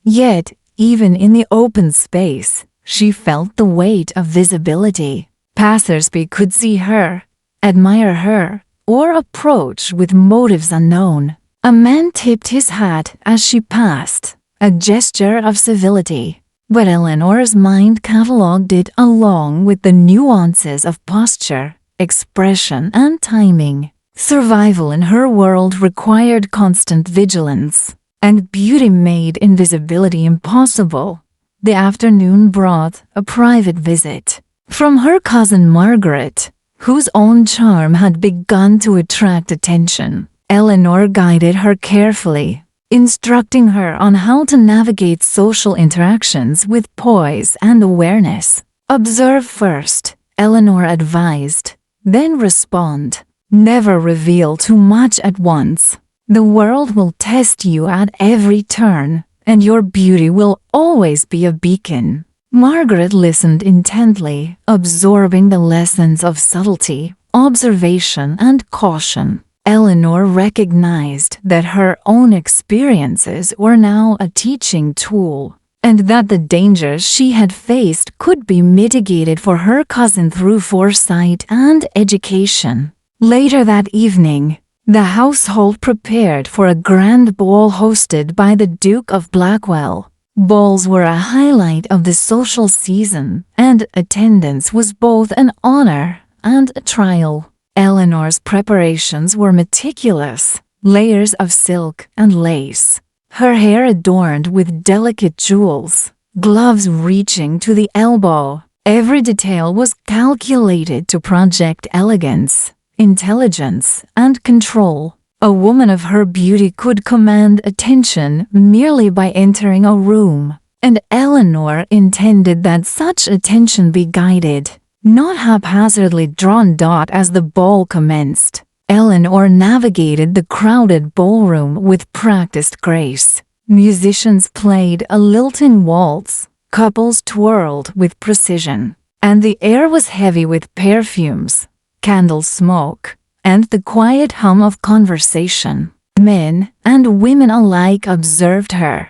Yet, even in the open space, she felt the weight of visibility. Passers-by could see her, admire her, or approach with motives unknown. A man tipped his hat as she passed, a gesture of civility. But Eleanor's mind catalogued it along with the nuances of posture, expression, and timing. Survival in her world required constant vigilance, and beauty made invisibility impossible. The afternoon brought a private visit from her cousin Margaret, whose own charm had begun to attract attention. Eleanor guided her carefully, instructing her on how to navigate social interactions with poise and awareness. Observe first, Eleanor advised, then respond. Never reveal too much at once. The world will test you at every turn, and your beauty will always be a beacon. Margaret listened intently, absorbing the lessons of subtlety, observation, and caution. Eleanor recognized that her own experiences were now a teaching tool, and that the dangers she had faced could be mitigated for her cousin through foresight and education. Later that evening, the household prepared for a grand ball hosted by the Duke of Blackwell. Balls were a highlight of the social season, and attendance was both an honor and a trial. Eleanor's preparations were meticulous, layers of silk and lace, her hair adorned with delicate jewels, gloves reaching to the elbow. Every detail was calculated to project elegance, intelligence, and control. A woman of her beauty could command attention merely by entering a room, and Eleanor intended that such attention be guided, not haphazardly drawn as the ball commenced. Eleanor navigated the crowded ballroom with practiced grace. Musicians played a lilting waltz, couples twirled with precision, and the air was heavy with perfumes, candle smoke, and the quiet hum of conversation. Men and women alike observed her,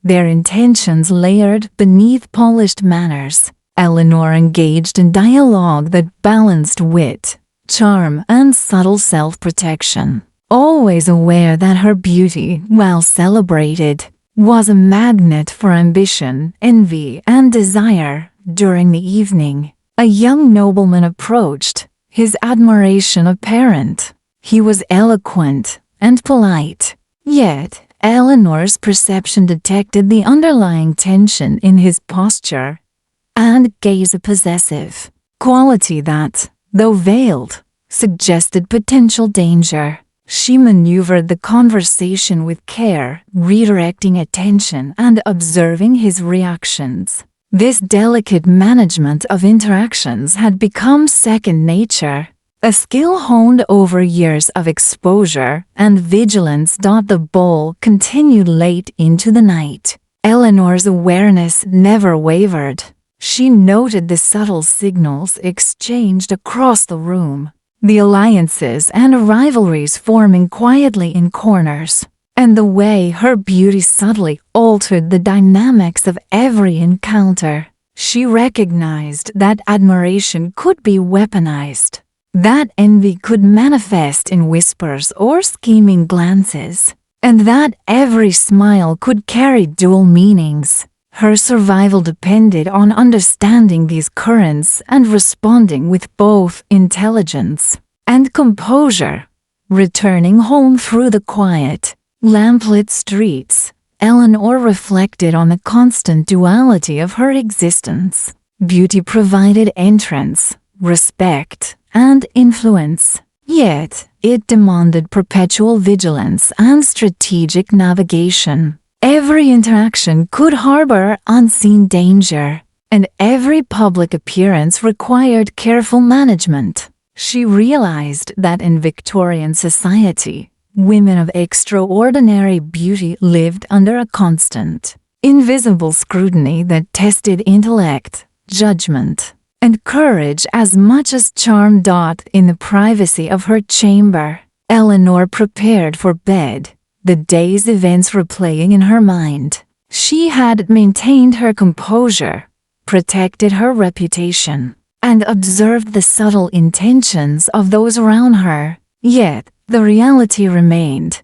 their intentions layered beneath polished manners. Eleanor engaged in dialogue that balanced wit, charm, and subtle self-protection, always aware that her beauty, while celebrated, was a magnet for ambition, envy, and desire. During the evening, a young nobleman approached, his admiration apparent. He was eloquent and polite, yet Eleanor's perception detected the underlying tension in his posture and gaze, a possessive quality that, though veiled, suggested potential danger. She maneuvered the conversation with care, redirecting attention and observing his reactions. This delicate management of interactions had become second nature, a skill honed over years of exposure and vigilance. The ball continued late into the night. Eleanor's awareness never wavered. She noted the subtle signals exchanged across the room, the alliances and rivalries forming quietly in corners, and the way her beauty subtly altered the dynamics of every encounter. She recognized that admiration could be weaponized, that envy could manifest in whispers or scheming glances, and that every smile could carry dual meanings. Her survival depended on understanding these currents and responding with both intelligence and composure. Returning home through the quiet, lamplit streets, Eleanor reflected on the constant duality of her existence. Beauty provided entrance, respect, and influence, yet it demanded perpetual vigilance and strategic navigation. Every interaction could harbor unseen danger, and every public appearance required careful management. She realized that in Victorian society, women of extraordinary beauty lived under a constant, invisible scrutiny that tested intellect, judgment, and courage as much as charm. In the privacy of her chamber, Eleanor prepared for bed, the day's events replaying in her mind. She had maintained her composure, protected her reputation, and observed the subtle intentions of those around her. Yet, the reality remained.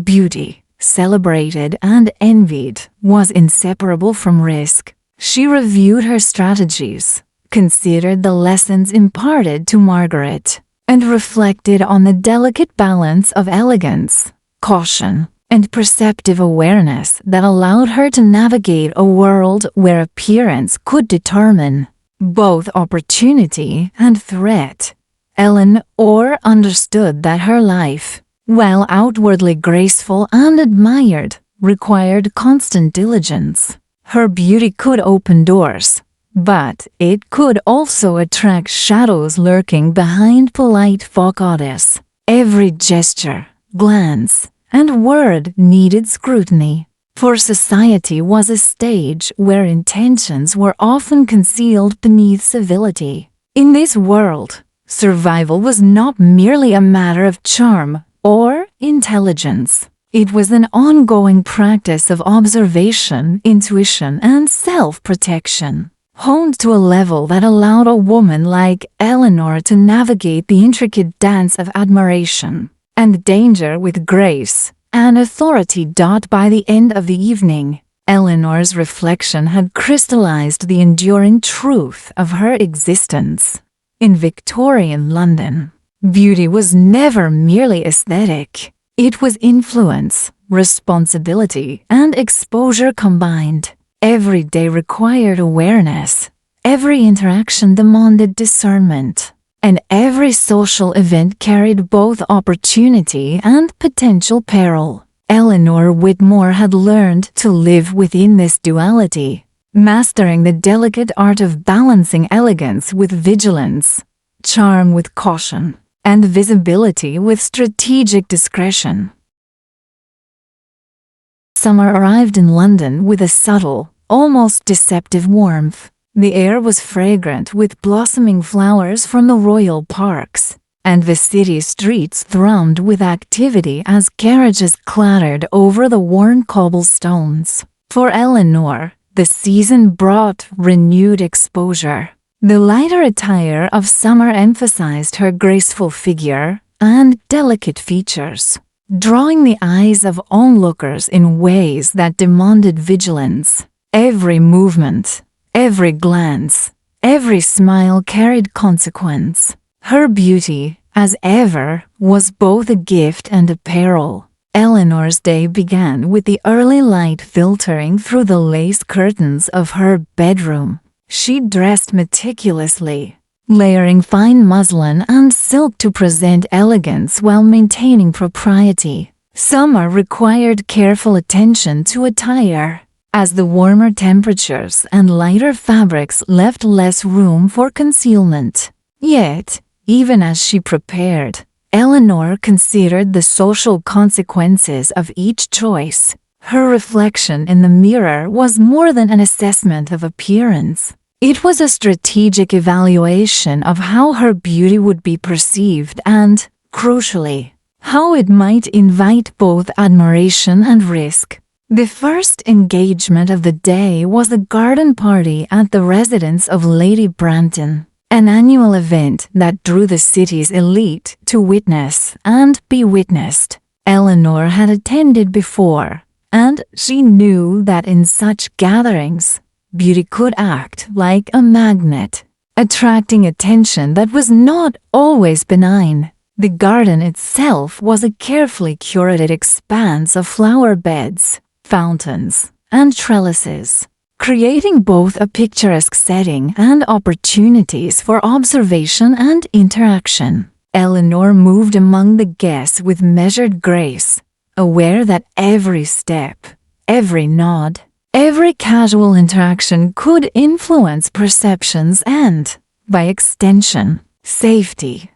Beauty, celebrated and envied, was inseparable from risk. She reviewed her strategies, considered the lessons imparted to Margaret, and reflected on the delicate balance of elegance, caution, and perceptive awareness that allowed her to navigate a world where appearance could determine both opportunity and threat. Eleanor understood that her life, while outwardly graceful and admired, required constant diligence. Her beauty could open doors, but it could also attract shadows lurking behind polite facades. Every gesture, glance, and word needed scrutiny. For society was a stage where intentions were often concealed beneath civility. In this world, survival was not merely a matter of charm or intelligence. It was an ongoing practice of observation, intuition, and self-protection, honed to a level that allowed a woman like Eleanor to navigate the intricate dance of admiration and danger with grace and authority. By the end of the evening, Eleanor's reflection had crystallized the enduring truth of her existence. In Victorian London, beauty was never merely aesthetic. It was influence, responsibility, and exposure combined. Every day required awareness. Every interaction demanded discernment. And every social event carried both opportunity and potential peril. Eleanor Whitmore had learned to live within this duality, mastering the delicate art of balancing elegance with vigilance, charm with caution, and visibility with strategic discretion. Summer arrived in London with a subtle, almost deceptive warmth. The air was fragrant with blossoming flowers from the royal parks, and the city streets thrummed with activity as carriages clattered over the worn cobblestones. For Eleanor, the season brought renewed exposure. The lighter attire of summer emphasized her graceful figure and delicate features, drawing the eyes of onlookers in ways that demanded vigilance. Every movement, every glance, every smile carried consequence. Her beauty, as ever, was both a gift and a peril. Eleanor's day began with the early light filtering through the lace curtains of her bedroom. She dressed meticulously, layering fine muslin and silk to present elegance while maintaining propriety. Summer required careful attention to attire, as the warmer temperatures and lighter fabrics left less room for concealment. Yet, even as she prepared, Eleanor considered the social consequences of each choice. Her reflection in the mirror was more than an assessment of appearance. It was a strategic evaluation of how her beauty would be perceived and, crucially, how it might invite both admiration and risk. The first engagement of the day was a garden party at the residence of Lady Branton, an annual event that drew the city's elite to witness and be witnessed. Eleanor had attended before, and she knew that in such gatherings, beauty could act like a magnet, attracting attention that was not always benign. The garden itself was a carefully curated expanse of flower beds, fountains, and trellises, creating both a picturesque setting and opportunities for observation and interaction. Eleanor moved among the guests with measured grace, aware that every step, every nod, every casual interaction could influence perceptions and, by extension, safety.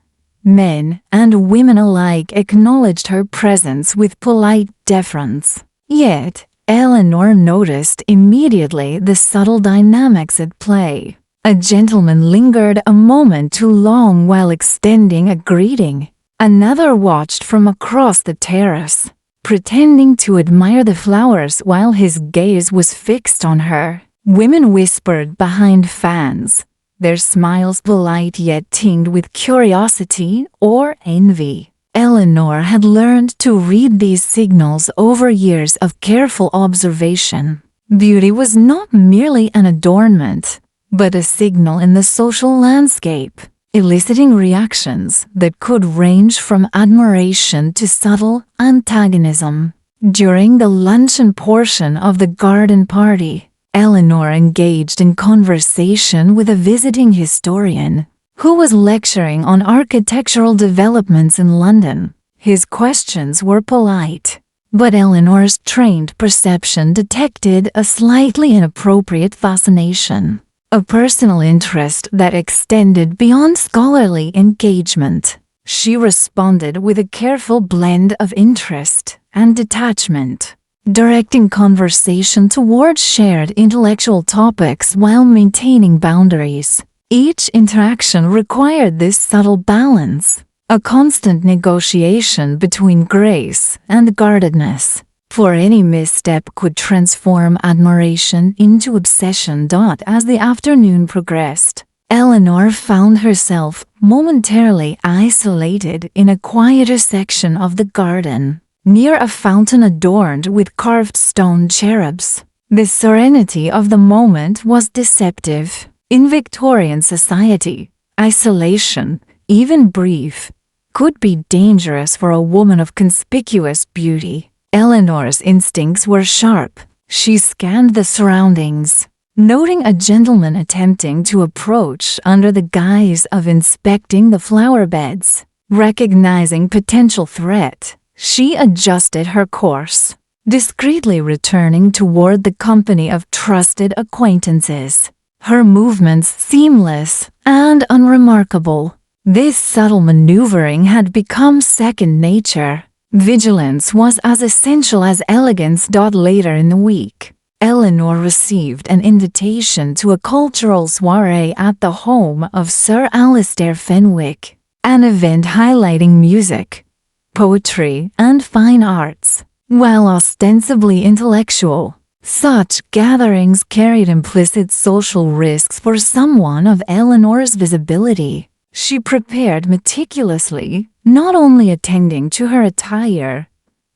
Men and women alike acknowledged her presence with polite deference. Yet, Eleanor noticed immediately the subtle dynamics at play. A gentleman lingered a moment too long while extending a greeting. Another watched from across the terrace, pretending to admire the flowers while his gaze was fixed on her. Women whispered behind fans, their smiles polite yet tinged with curiosity or envy. Eleanor had learned to read these signals over years of careful observation. Beauty was not merely an adornment, but a signal in the social landscape, eliciting reactions that could range from admiration to subtle antagonism. During the luncheon portion of the garden party, Eleanor engaged in conversation with a visiting historian who was lecturing on architectural developments in London. His questions were polite, but Eleanor's trained perception detected a slightly inappropriate fascination, a personal interest that extended beyond scholarly engagement. She responded with a careful blend of interest and detachment, directing conversation towards shared intellectual topics while maintaining boundaries. Each interaction required this subtle balance, a constant negotiation between grace and guardedness, for any misstep could transform admiration into obsession. As the afternoon progressed, Eleanor found herself momentarily isolated in a quieter section of the garden, near a fountain adorned with carved stone cherubs. The serenity of the moment was deceptive. In Victorian society, isolation, even brief, could be dangerous for a woman of conspicuous beauty. Eleanor's instincts were sharp. She scanned the surroundings, noting a gentleman attempting to approach under the guise of inspecting the flower beds. Recognizing potential threat, she adjusted her course, discreetly returning toward the company of trusted acquaintances, her movements seamless and unremarkable. This subtle maneuvering had become second nature. Vigilance was as essential as elegance. Later in the week, Eleanor received an invitation to a cultural soiree at the home of Sir Alistair Fenwick, an event highlighting music, poetry, and fine arts. While ostensibly intellectual, such gatherings carried implicit social risks for someone of Eleanor's visibility. She prepared meticulously, not only attending to her attire,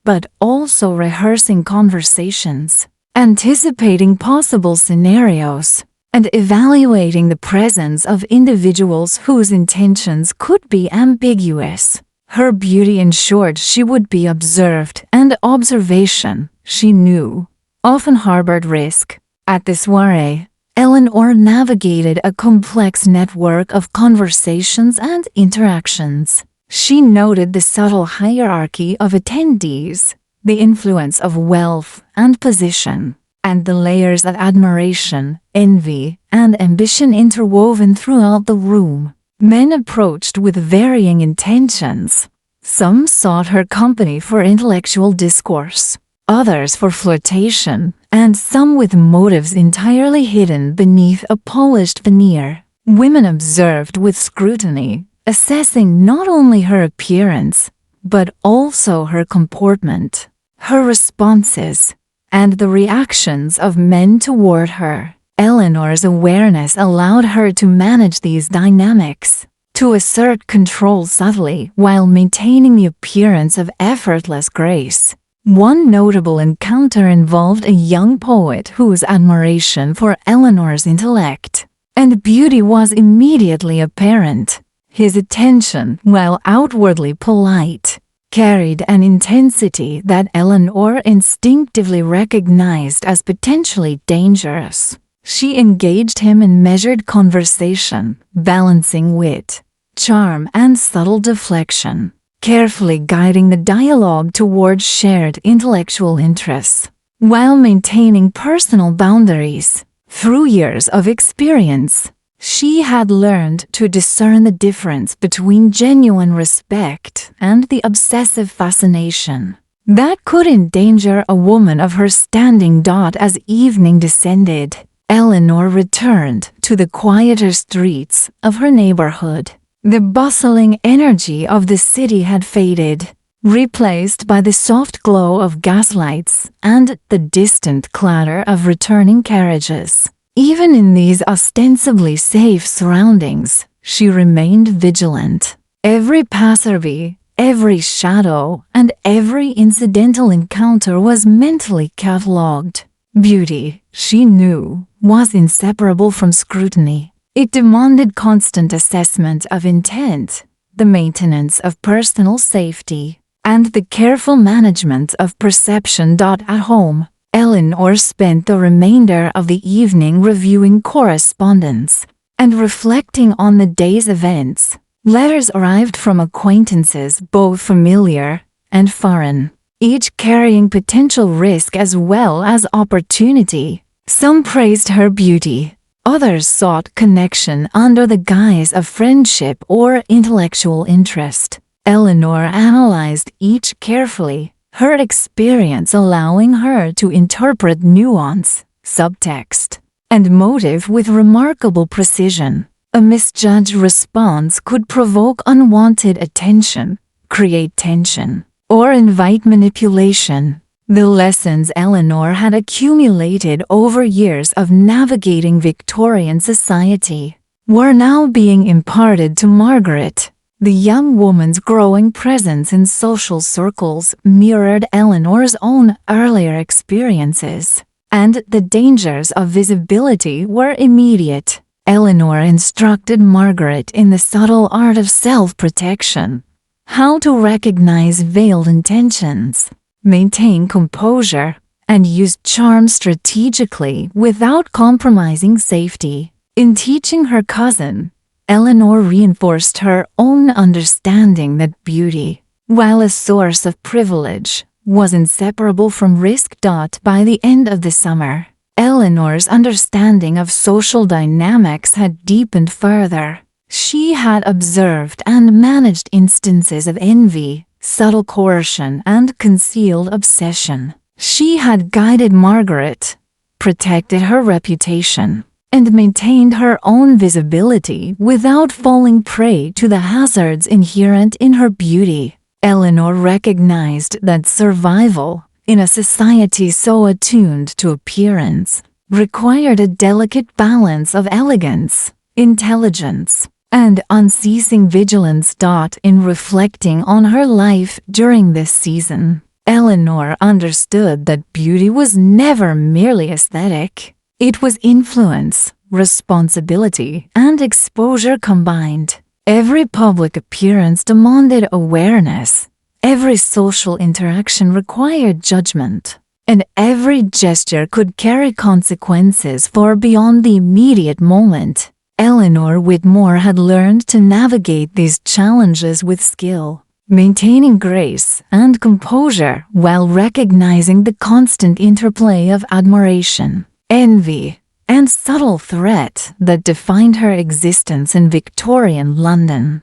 but also rehearsing conversations, anticipating possible scenarios, and evaluating the presence of individuals whose intentions could be ambiguous. Her beauty ensured she would be observed, and observation, she knew, often harbored risk. At the soiree, Eleanor navigated a complex network of conversations and interactions. She noted the subtle hierarchy of attendees, the influence of wealth and position, and the layers of admiration, envy, and ambition interwoven throughout the room. Men approached with varying intentions. Some sought her company for intellectual discourse, others for flirtation, and some with motives entirely hidden beneath a polished veneer. Women observed with scrutiny, assessing not only her appearance, but also her comportment, her responses, and the reactions of men toward her. Eleanor's awareness allowed her to manage these dynamics, to assert control subtly while maintaining the appearance of effortless grace. One notable encounter involved a young poet whose admiration for Eleanor's intellect and beauty was immediately apparent. His attention, while outwardly polite, carried an intensity that Eleanor instinctively recognized as potentially dangerous. She engaged him in measured conversation, balancing wit, charm, and subtle deflection, carefully guiding the dialogue towards shared intellectual interests, while maintaining personal boundaries. Through years of experience, she had learned to discern the difference between genuine respect and the obsessive fascination that could endanger a woman of her standing. As evening descended, Eleanor returned to the quieter streets of her neighborhood. The bustling energy of the city had faded, replaced by the soft glow of gaslights and the distant clatter of returning carriages. Even in these ostensibly safe surroundings, she remained vigilant. Every passerby, every shadow, and every incidental encounter was mentally catalogued. Beauty, she knew, was inseparable from scrutiny. It demanded constant assessment of intent, the maintenance of personal safety, and the careful management of perception. At home, Eleanor spent the remainder of the evening reviewing correspondence and reflecting on the day's events. Letters arrived from acquaintances both familiar and foreign, each carrying potential risk as well as opportunity. Some praised her beauty, others sought connection under the guise of friendship or intellectual interest. Eleanor analyzed each carefully, her experience allowing her to interpret nuance, subtext, and motive with remarkable precision. A misjudged response could provoke unwanted attention, create tension, or invite manipulation. The lessons Eleanor had accumulated over years of navigating Victorian society were now being imparted to Margaret. The young woman's growing presence in social circles mirrored Eleanor's own earlier experiences, and the dangers of visibility were immediate. Eleanor instructed Margaret in the subtle art of self-protection, how to recognize veiled intentions, maintain composure, and use charm strategically without compromising safety. In teaching her cousin, Eleanor reinforced her own understanding that beauty, while a source of privilege, was inseparable from risk. By the end of the summer, Eleanor's understanding of social dynamics had deepened further. She had observed and managed instances of envy, subtle coercion, and concealed obsession. She had guided Margaret, protected her reputation, and maintained her own visibility without falling prey to the hazards inherent in her beauty. Eleanor recognized that survival, in a society so attuned to appearance, required a delicate balance of elegance, intelligence, and unceasing vigilance. In reflecting on her life during this season, Eleanor understood that beauty was never merely aesthetic. It was influence, responsibility, and exposure combined. Every public appearance demanded awareness, every social interaction required judgment, and every gesture could carry consequences far beyond the immediate moment. Eleanor Whitmore had learned to navigate these challenges with skill, maintaining grace and composure while recognizing the constant interplay of admiration, envy, and subtle threat that defined her existence in Victorian London.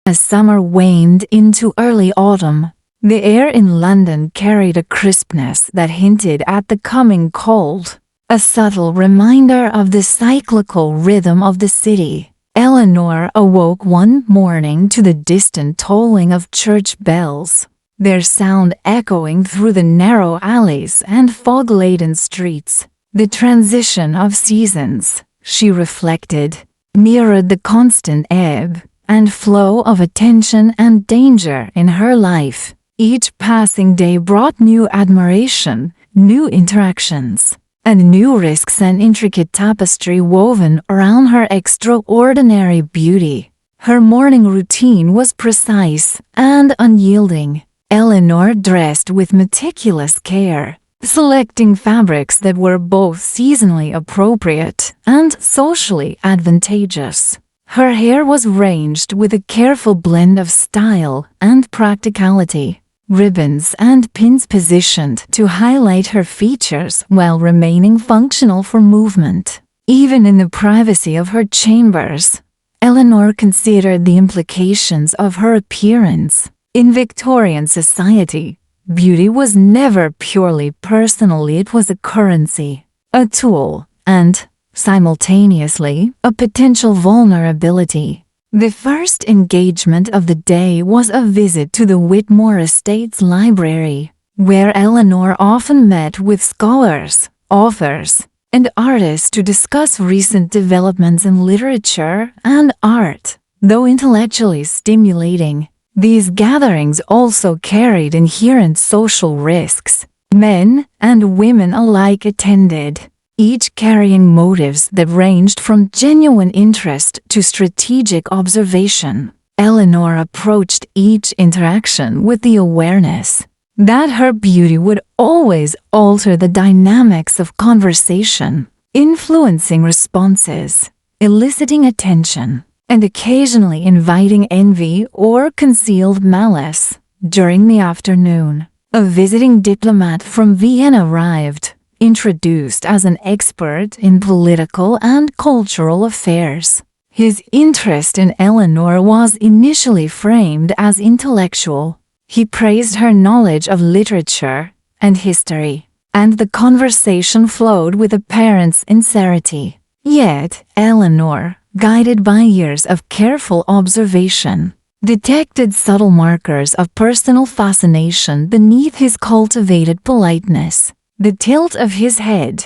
As summer waned into early autumn, the air in London carried a crispness that hinted at the coming cold, a subtle reminder of the cyclical rhythm of the city. Eleanor awoke one morning to the distant tolling of church bells, their sound echoing through the narrow alleys and fog-laden streets. The transition of seasons, she reflected, mirrored the constant ebb and flow of attention and danger in her life. Each passing day brought new admiration, new interactions, and new risks, an intricate tapestry woven around her extraordinary beauty. Her morning routine was precise and unyielding. Eleanor dressed with meticulous care, selecting fabrics that were both seasonally appropriate and socially advantageous. Her hair was arranged with a careful blend of style and practicality, ribbons and pins positioned to highlight her features while remaining functional for movement. Even in the privacy of her chambers, Eleanor considered the implications of her appearance. In Victorian society, beauty was never purely personal. It was a currency, a tool, and, simultaneously, a potential vulnerability. The first engagement of the day was a visit to the Whitmore Estate's library, where Eleanor often met with scholars, authors, and artists to discuss recent developments in literature and art. Though intellectually stimulating, these gatherings also carried inherent social risks. Men and women alike attended, each carrying motives that ranged from genuine interest to strategic observation. Eleanor approached each interaction with the awareness that her beauty would always alter the dynamics of conversation, influencing responses, eliciting attention, and occasionally inviting envy or concealed malice. During the afternoon, a visiting diplomat from Vienna arrived, introduced as an expert in political and cultural affairs. His interest in Eleanor was initially framed as intellectual. He praised her knowledge of literature and history, and the conversation flowed with apparent sincerity. Yet, Eleanor, guided by years of careful observation, detected subtle markers of personal fascination beneath his cultivated politeness. The tilt of his head,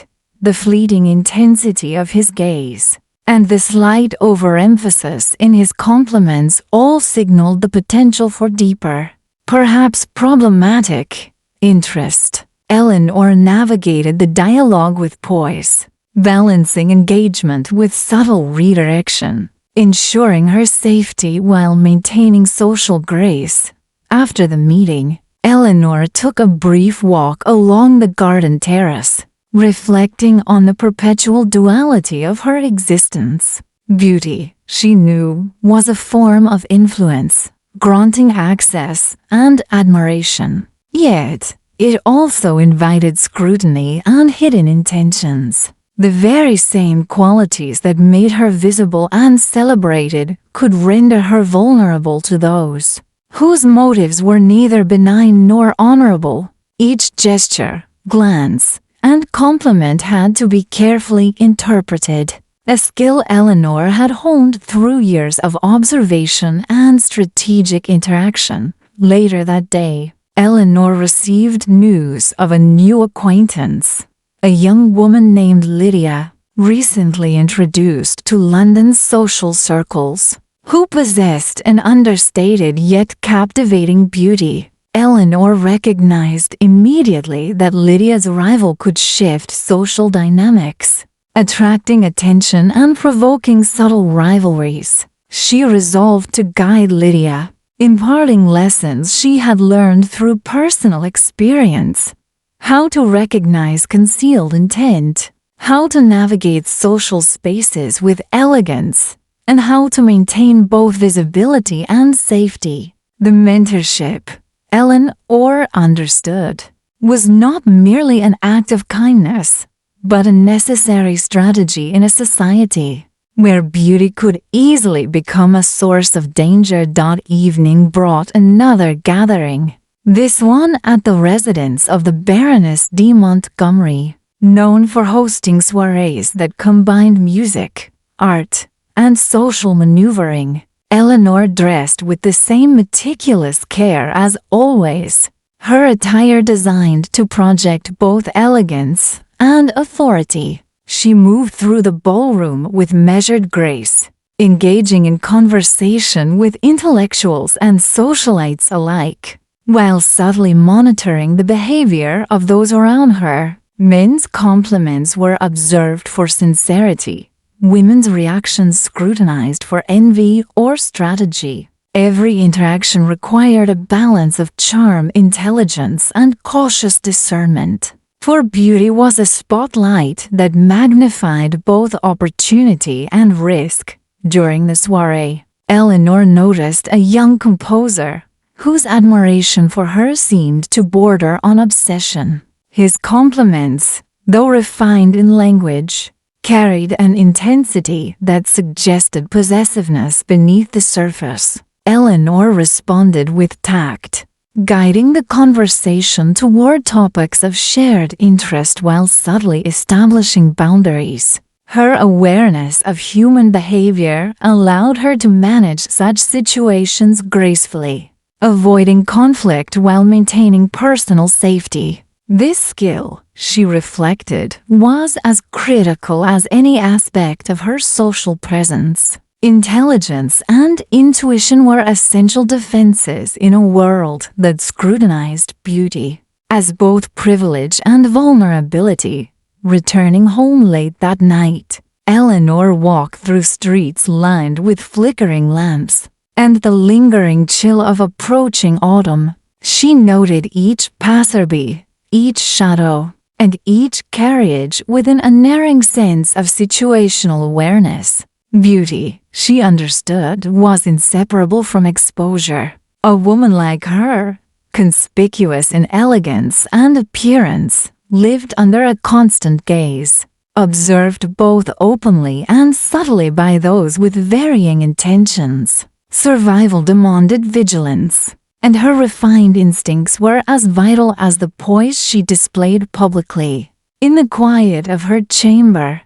the fleeting intensity of his gaze, and the slight overemphasis in his compliments all signaled the potential for deeper, perhaps problematic, interest. Eleanor navigated the dialogue with poise, balancing engagement with subtle redirection, ensuring her safety while maintaining social grace. After the meeting, Eleanor took a brief walk along the garden terrace, reflecting on the perpetual duality of her existence. Beauty, she knew, was a form of influence, granting access and admiration. Yet, it also invited scrutiny and hidden intentions. The very same qualities that made her visible and celebrated could render her vulnerable to those whose motives were neither benign nor honorable. Each gesture, glance, and compliment had to be carefully interpreted, a skill Eleanor had honed through years of observation and strategic interaction. Later that day, Eleanor received news of a new acquaintance, a young woman named Lydia, recently introduced to London's social circles, who possessed an understated yet captivating beauty. Eleanor recognized immediately that Lydia's arrival could shift social dynamics, attracting attention and provoking subtle rivalries. She resolved to guide Lydia, imparting lessons she had learned through personal experience: how to recognize concealed intent, how to navigate social spaces with elegance, and how to maintain both visibility and safety. The mentorship, Eleanor understood, was not merely an act of kindness, but a necessary strategy in a society where beauty could easily become a source of danger. Evening brought another gathering, this one at the residence of the Baroness de Montgomery, known for hosting soirees that combined music, art, and social maneuvering. Eleanor dressed with the same meticulous care as always, her attire designed to project both elegance and authority. She moved through the ballroom with measured grace, engaging in conversation with intellectuals and socialites alike, while subtly monitoring the behavior of those around her. Men's compliments were observed for sincerity, women's reactions scrutinized for envy or strategy. Every interaction required a balance of charm, intelligence, and cautious discernment, for beauty was a spotlight that magnified both opportunity and risk. During the soiree, Eleanor noticed a young composer whose admiration for her seemed to border on obsession. His compliments, though refined in language, carried an intensity that suggested possessiveness beneath the surface. Eleanor responded with tact, guiding the conversation toward topics of shared interest while subtly establishing boundaries. Her awareness of human behavior allowed her to manage such situations gracefully, avoiding conflict while maintaining personal safety. This skill, she reflected, was as critical as any aspect of her social presence. Intelligence and intuition were essential defenses in a world that scrutinized beauty as both privilege and vulnerability. Returning home late that night, Eleanor walked through streets lined with flickering lamps and the lingering chill of approaching autumn. She noted each passerby, each shadow, and each carriage with an unerring sense of situational awareness. Beauty, she understood, was inseparable from exposure. A woman like her, conspicuous in elegance and appearance, lived under a constant gaze, observed both openly and subtly by those with varying intentions. Survival demanded vigilance, and her refined instincts were as vital as the poise she displayed publicly. In the quiet of her chamber,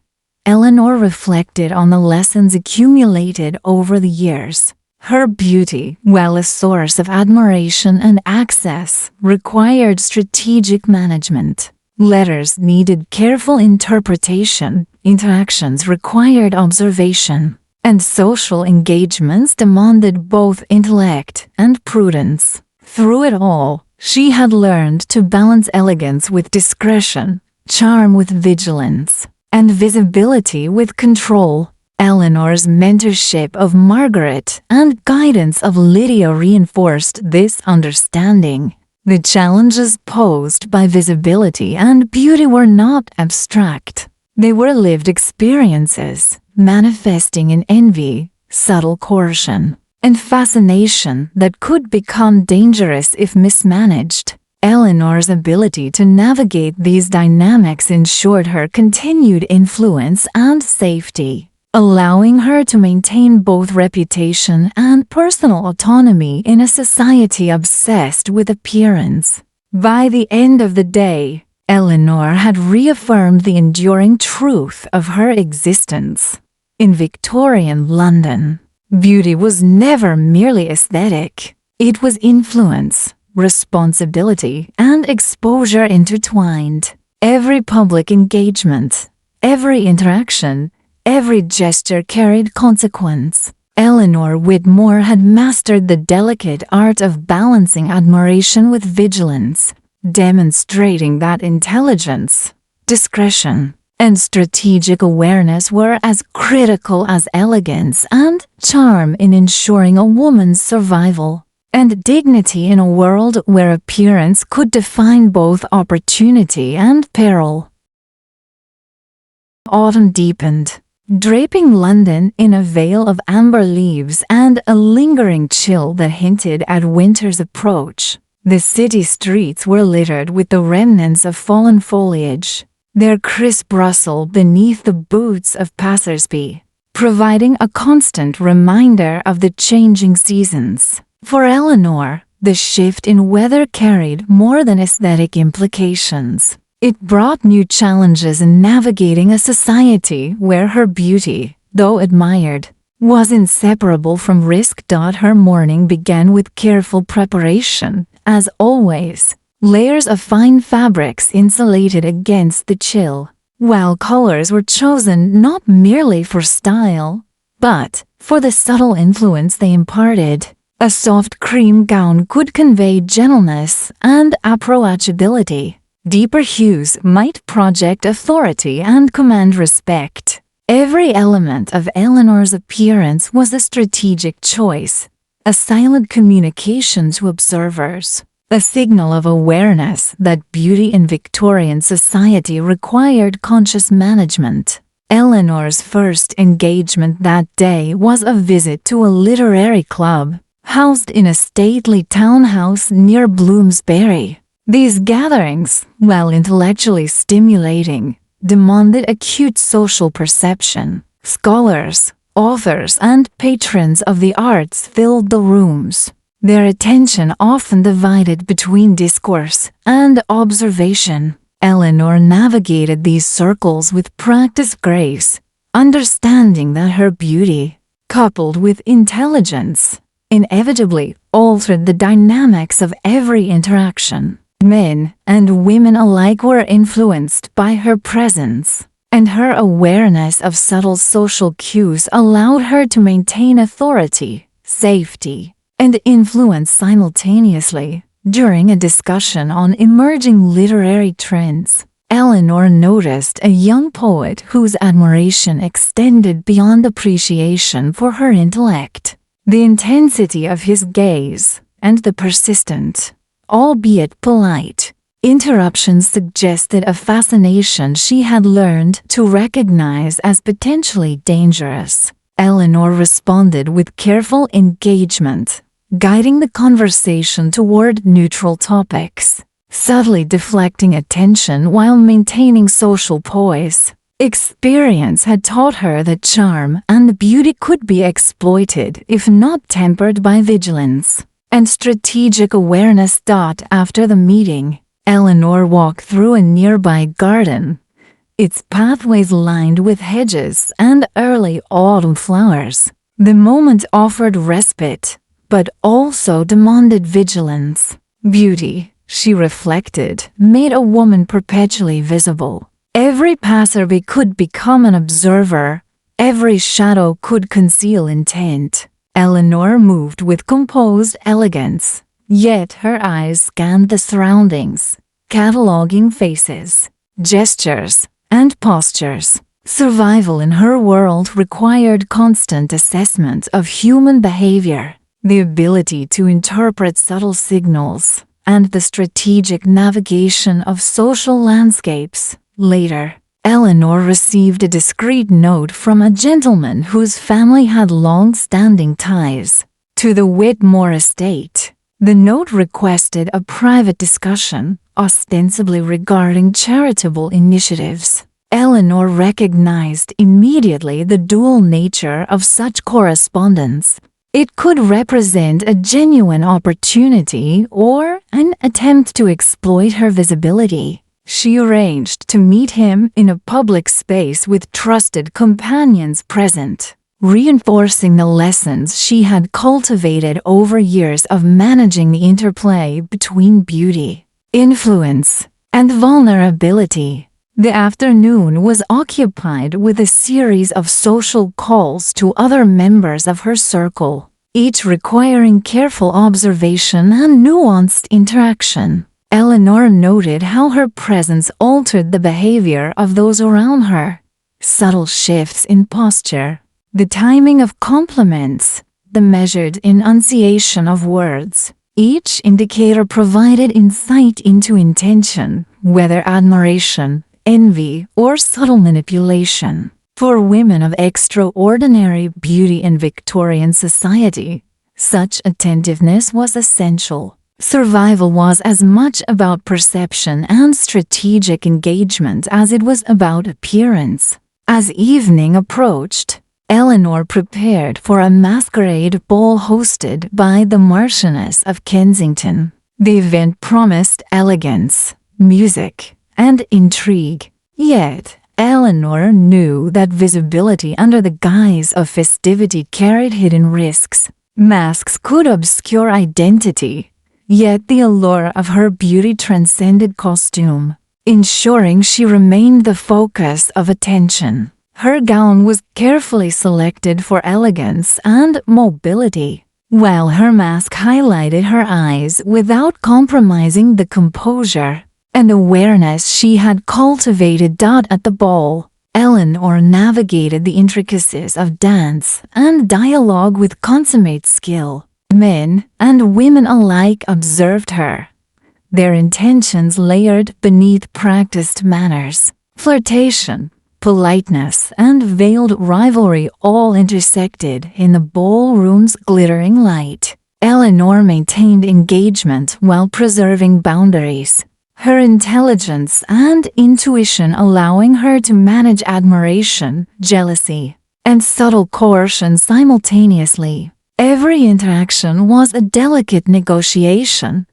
Eleanor reflected on the lessons accumulated over the years. Her beauty, while a source of admiration and access, required strategic management. Letters needed careful interpretation, interactions required observation, and social engagements demanded both intellect and prudence. Through it all, she had learned to balance elegance with discretion, charm with vigilance, and visibility with control. Eleanor's mentorship of Margaret and guidance of Lydia reinforced this understanding. The challenges posed by visibility and beauty were not abstract. They were lived experiences, manifesting in envy, subtle coercion, and fascination that could become dangerous if mismanaged. Eleanor's ability to navigate these dynamics ensured her continued influence and safety, allowing her to maintain both reputation and personal autonomy in a society obsessed with appearance. By the end of the day, Eleanor had reaffirmed the enduring truth of her existence. In Victorian London, beauty was never merely aesthetic. It was influence, responsibility, and exposure intertwined. Every public engagement, every interaction, every gesture carried consequence. Eleanor Whitmore had mastered the delicate art of balancing admiration with vigilance, demonstrating that intelligence, discretion, and strategic awareness were as critical as elegance and charm in ensuring a woman's survival and dignity in a world where appearance could define both opportunity and peril. Autumn deepened, draping London in a veil of amber leaves and a lingering chill that hinted at winter's approach. The city streets were littered with the remnants of fallen foliage, their crisp rustle beneath the boots of passers-by, providing a constant reminder of the changing seasons. For Eleanor, the shift in weather carried more than aesthetic implications. It brought new challenges in navigating a society where her beauty, though admired, was inseparable from risk. Her morning began with careful preparation. As always, layers of fine fabrics insulated against the chill, while colors were chosen not merely for style, but for the subtle influence they imparted. A soft cream gown could convey gentleness and approachability. Deeper hues might project authority and command respect. Every element of Eleanor's appearance was a strategic choice, a silent communication to observers, a signal of awareness that beauty in Victorian society required conscious management. Eleanor's first engagement that day was a visit to a literary club, housed in a stately townhouse near Bloomsbury. These gatherings, while intellectually stimulating, demanded acute social perception. Scholars, authors, and patrons of the arts filled the rooms, their attention often divided between discourse and observation. Eleanor navigated these circles with practiced grace, understanding that her beauty, coupled with intelligence, inevitably altered the dynamics of every interaction. Men and women alike were influenced by her presence, and her awareness of subtle social cues allowed her to maintain authority, safety, and influence simultaneously. During a discussion on emerging literary trends, Eleanor noticed a young poet whose admiration extended beyond appreciation for her intellect. The intensity of his gaze and the persistent, albeit polite, interruptions suggested a fascination she had learned to recognize as potentially dangerous. Eleanor responded with careful engagement, guiding the conversation toward neutral topics, subtly deflecting attention while maintaining social poise. Experience had taught her that charm and beauty could be exploited if not tempered by vigilance. and strategic awareness. After the meeting, Eleanor walked through a nearby garden, its pathways lined with hedges and early autumn flowers. The moment offered respite, but also demanded vigilance. Beauty, she reflected, made a woman perpetually visible. Every passerby could become an observer. Every shadow could conceal intent. Eleanor moved with composed elegance, yet her eyes scanned the surroundings, cataloging faces, gestures, and postures. Survival in her world required constant assessment of human behavior, the ability to interpret subtle signals, and the strategic navigation of social landscapes. Later, Eleanor received a discreet note from a gentleman whose family had long-standing ties to the Whitmore estate. The note requested a private discussion, ostensibly regarding charitable initiatives. Eleanor recognized immediately the dual nature of such correspondence. It could represent a genuine opportunity or an attempt to exploit her visibility. She arranged to meet him in a public space with trusted companions present, reinforcing the lessons she had cultivated over years of managing the interplay between beauty, influence, and vulnerability. The afternoon was occupied with a series of social calls to other members of her circle, each requiring careful observation and nuanced interaction. Eleanor noted how her presence altered the behavior of those around her. Subtle shifts in posture, the timing of compliments, the measured enunciation of words. Each indicator provided insight into intention, whether admiration, envy, or subtle manipulation. For women of extraordinary beauty in Victorian society, such attentiveness was essential. Survival was as much about perception and strategic engagement as it was about appearance. As evening approached, Eleanor prepared for a masquerade ball hosted by the Marchioness of Kensington. The event promised elegance, music, and intrigue. Yet, Eleanor knew that visibility under the guise of festivity carried hidden risks. Masks could obscure identity, yet the allure of her beauty transcended costume, ensuring she remained the focus of attention. Her gown was carefully selected for elegance and mobility, while her mask highlighted her eyes without compromising the composure and awareness she had cultivated. At the ball, Eleanor navigated the intricacies of dance and dialogue with consummate skill. Men and women alike observed her, their intentions layered beneath practiced manners. Flirtation, politeness, and veiled rivalry all intersected in the ballroom's glittering light. Eleanor maintained engagement while preserving boundaries, her intelligence and intuition allowing her to manage admiration, jealousy, and subtle coercion simultaneously. Every interaction was a delicate negotiation,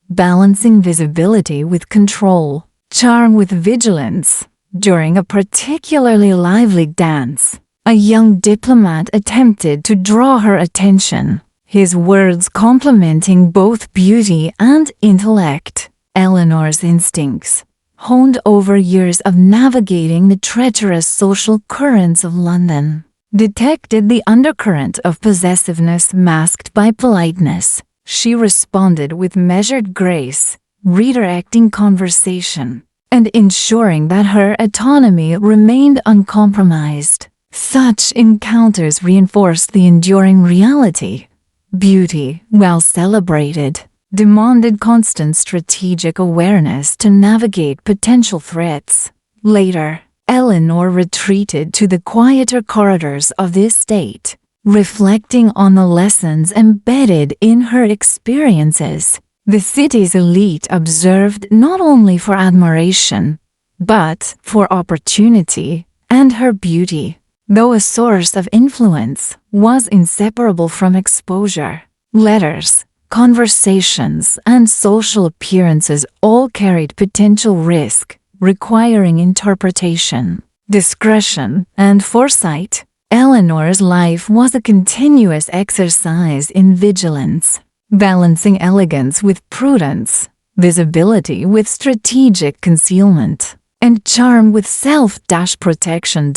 balancing visibility with control, charm with vigilance. During a particularly lively dance, a young diplomat attempted to draw her attention, his words complimenting both beauty and intellect. Eleanor's instincts, honed over years of navigating the treacherous social currents of London, detected the undercurrent of possessiveness masked by politeness. She responded with measured grace, redirecting conversation and ensuring that her autonomy remained uncompromised. Such encounters reinforced the enduring reality. Beauty, while celebrated, demanded constant strategic awareness to navigate potential threats. Later, Eleanor retreated to the quieter corridors of the estate, reflecting on the lessons embedded in her experiences. The city's elite observed not only for admiration, but for opportunity, and her beauty, though a source of influence, was inseparable from exposure. Letters, conversations, and social appearances all carried potential risk, requiring interpretation, discretion, and foresight. Eleanor's life was a continuous exercise in vigilance, balancing elegance with prudence, visibility with strategic concealment, and charm with self-protection.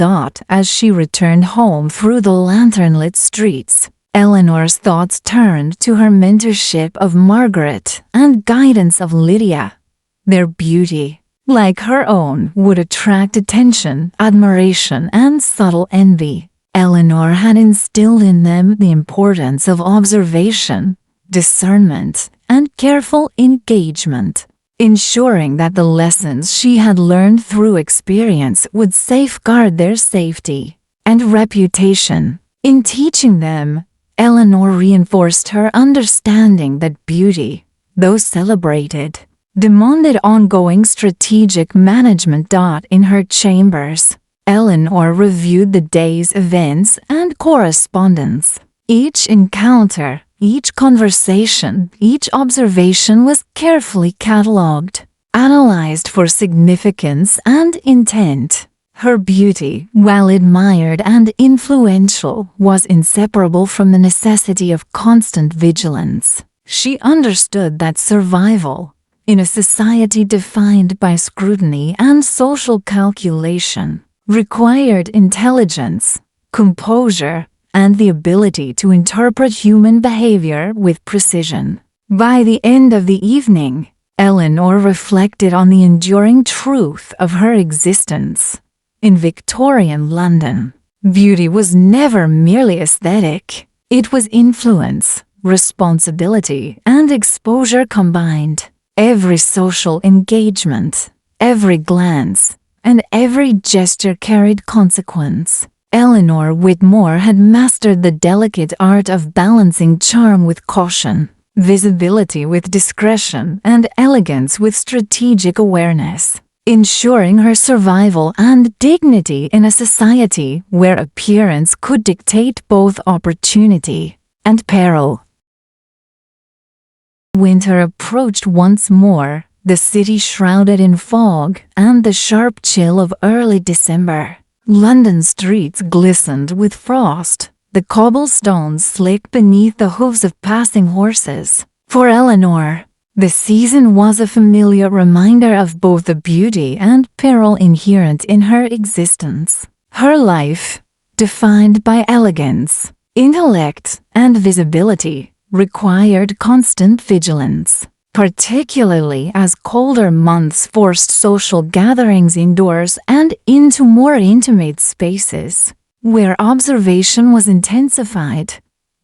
As she returned home through the lantern-lit streets, Eleanor's thoughts turned to her mentorship of Margaret and guidance of Lydia. Their beauty, like her own, would attract attention, admiration, and subtle envy. Eleanor had instilled in them the importance of observation, discernment, and careful engagement, ensuring that the lessons she had learned through experience would safeguard their safety and reputation. In teaching them, Eleanor reinforced her understanding that beauty, though celebrated, demanded ongoing strategic management. In her chambers, Eleanor reviewed the day's events and correspondence. Each encounter, each conversation, each observation was carefully catalogued, analyzed for significance and intent. Her beauty, while admired and influential, was inseparable from the necessity of constant vigilance. She understood that survival, in a society defined by scrutiny and social calculation, required intelligence, composure, and the ability to interpret human behavior with precision. By the end of the evening, Eleanor reflected on the enduring truth of her existence. In Victorian London, beauty was never merely aesthetic. It was influence, responsibility, and exposure combined. Every social engagement, every glance, and every gesture carried consequence. Eleanor Whitmore had mastered the delicate art of balancing charm with caution, visibility with discretion, and elegance with strategic awareness, ensuring her survival and dignity in a society where appearance could dictate both opportunity and peril. Winter approached once more, the city shrouded in fog and the sharp chill of early December. London streets glistened with frost, the cobblestones slick beneath the hooves of passing horses. For Eleanor, the season was a familiar reminder of both the beauty and peril inherent in her existence. Her life, defined by elegance, intellect, and visibility, required constant vigilance, particularly as colder months forced social gatherings indoors and into more intimate spaces, where observation was intensified.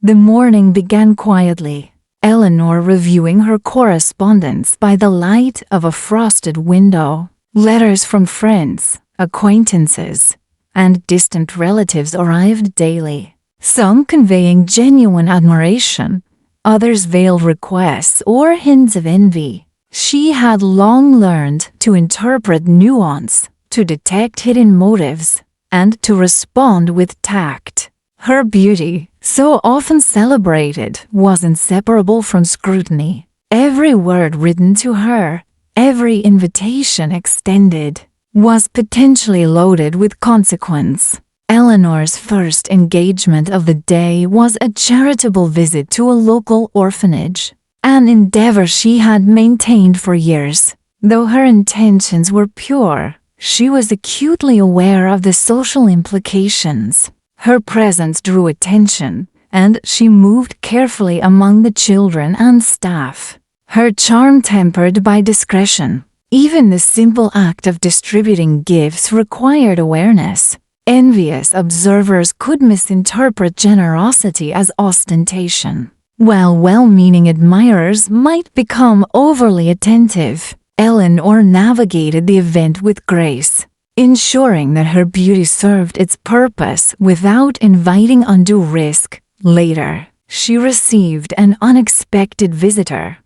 The morning began quietly, Eleanor reviewing her correspondence by the light of a frosted window. Letters from friends, acquaintances, and distant relatives arrived daily, some conveying genuine admiration, others veiled requests or hints of envy. She had long learned to interpret nuance, to detect hidden motives, and to respond with tact. Her beauty, so often celebrated, was inseparable from scrutiny. Every word written to her, every invitation extended, was potentially loaded with consequence. Eleanor's first engagement of the day was a charitable visit to a local orphanage, an endeavor she had maintained for years. Though her intentions were pure, she was acutely aware of the social implications. Her presence drew attention, and she moved carefully among the children and staff, her charm tempered by discretion. Even the simple act of distributing gifts required awareness. Envious observers could misinterpret generosity as ostentation, while well-meaning admirers might become overly attentive. Eleanor navigated the event with grace, ensuring that her beauty served its purpose without inviting undue risk. Later, she received an unexpected visitor,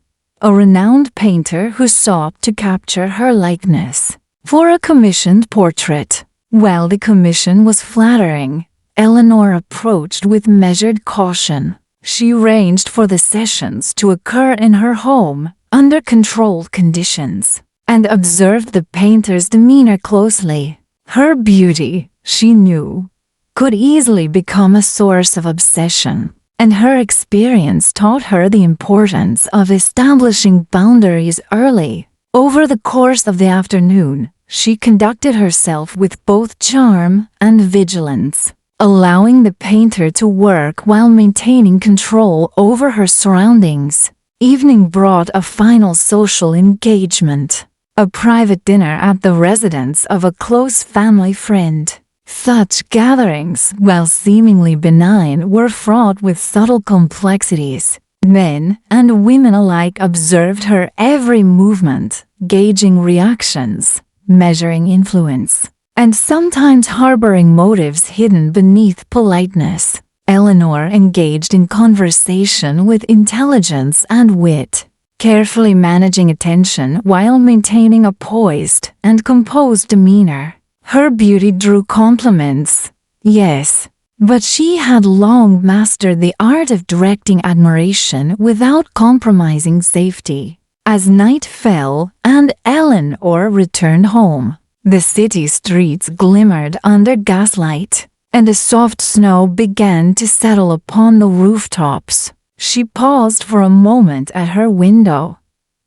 a renowned painter who sought to capture her likeness for a commissioned portrait. While the commission was flattering, Eleanor approached with measured caution, She arranged for the sessions to occur in her home under controlled conditions and observed the painter's demeanor closely. Her beauty, she knew, could easily become a source of obsession, and her experience taught her the importance of establishing boundaries early. Over the course of the afternoon, she conducted herself with both charm and vigilance, allowing the painter to work while maintaining control over her surroundings. Evening brought a final social engagement, a private dinner at the residence of a close family friend. Such gatherings, while seemingly benign, were fraught with subtle complexities. Men and women alike observed her every movement, gauging reactions, measuring influence, and sometimes harboring motives hidden beneath politeness. Eleanor engaged in conversation with intelligence and wit, carefully managing attention while maintaining a poised and composed demeanor. Her beauty drew compliments, yes, but she had long mastered the art of directing admiration without compromising safety. As night fell and Eleanor returned home, the city streets glimmered under gaslight, and a soft snow began to settle upon the rooftops. She paused for a moment at her window,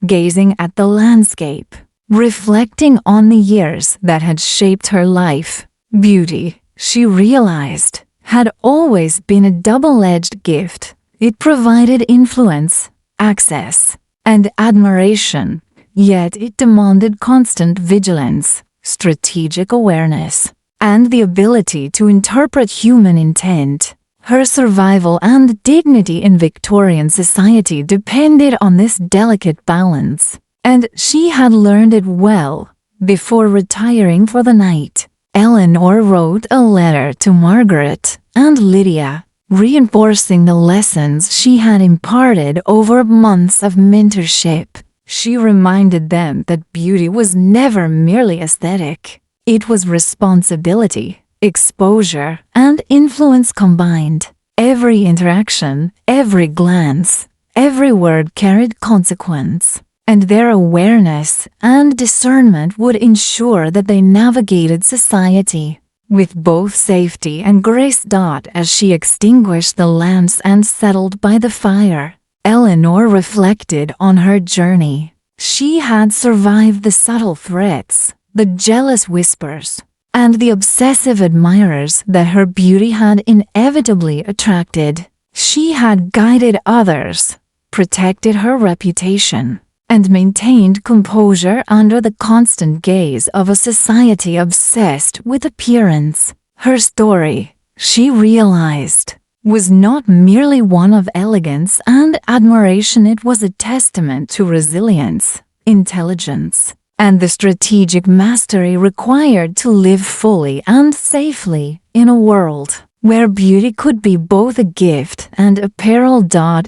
gazing at the landscape, reflecting on the years that had shaped her life. Beauty, she realized, had always been a double-edged gift. It provided influence, access, and admiration, yet it demanded constant vigilance, strategic awareness, and the ability to interpret human intent. Her survival and dignity in Victorian society depended on this delicate balance, and she had learned it well. Before retiring for the night, Eleanor wrote a letter to Margaret and Lydia, reinforcing the lessons she had imparted over months of mentorship. She reminded them that beauty was never merely aesthetic. It was responsibility, exposure, and influence combined. Every interaction, every glance, every word carried consequence, and their awareness and discernment would ensure that they navigated society with both safety and grace. As she extinguished the lamps and settled by the fire, Eleanor reflected on her journey. She had survived the subtle threats, the jealous whispers, and the obsessive admirers that her beauty had inevitably attracted. She had guided others, protected her reputation, and maintained composure under the constant gaze of a society obsessed with appearance. Her story, she realized, was not merely one of elegance and admiration. It was a testament to resilience, intelligence, and the strategic mastery required to live fully and safely in a world where beauty could be both a gift and a peril.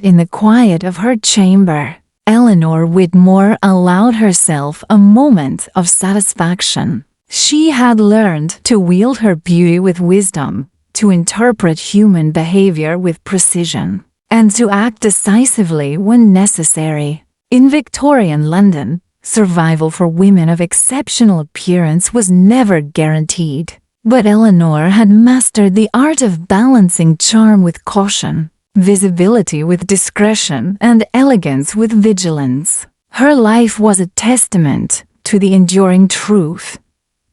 In the quiet of her chamber, Eleanor Whitmore allowed herself a moment of satisfaction. She had learned to wield her beauty with wisdom, to interpret human behavior with precision, and to act decisively when necessary. In Victorian London, survival for women of exceptional appearance was never guaranteed, but Eleanor had mastered the art of balancing charm with caution, visibility with discretion, and elegance with vigilance. Her life was a testament to the enduring truth.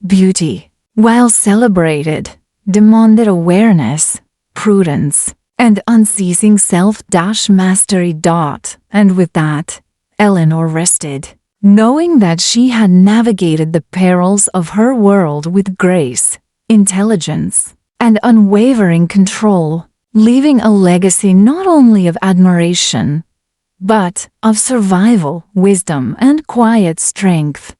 Beauty, while celebrated, demanded awareness, prudence, and unceasing self-mastery. And with that, Eleanor rested, knowing that she had navigated the perils of her world with grace, intelligence, and unwavering control, leaving a legacy not only of admiration, but of survival, wisdom, and quiet strength.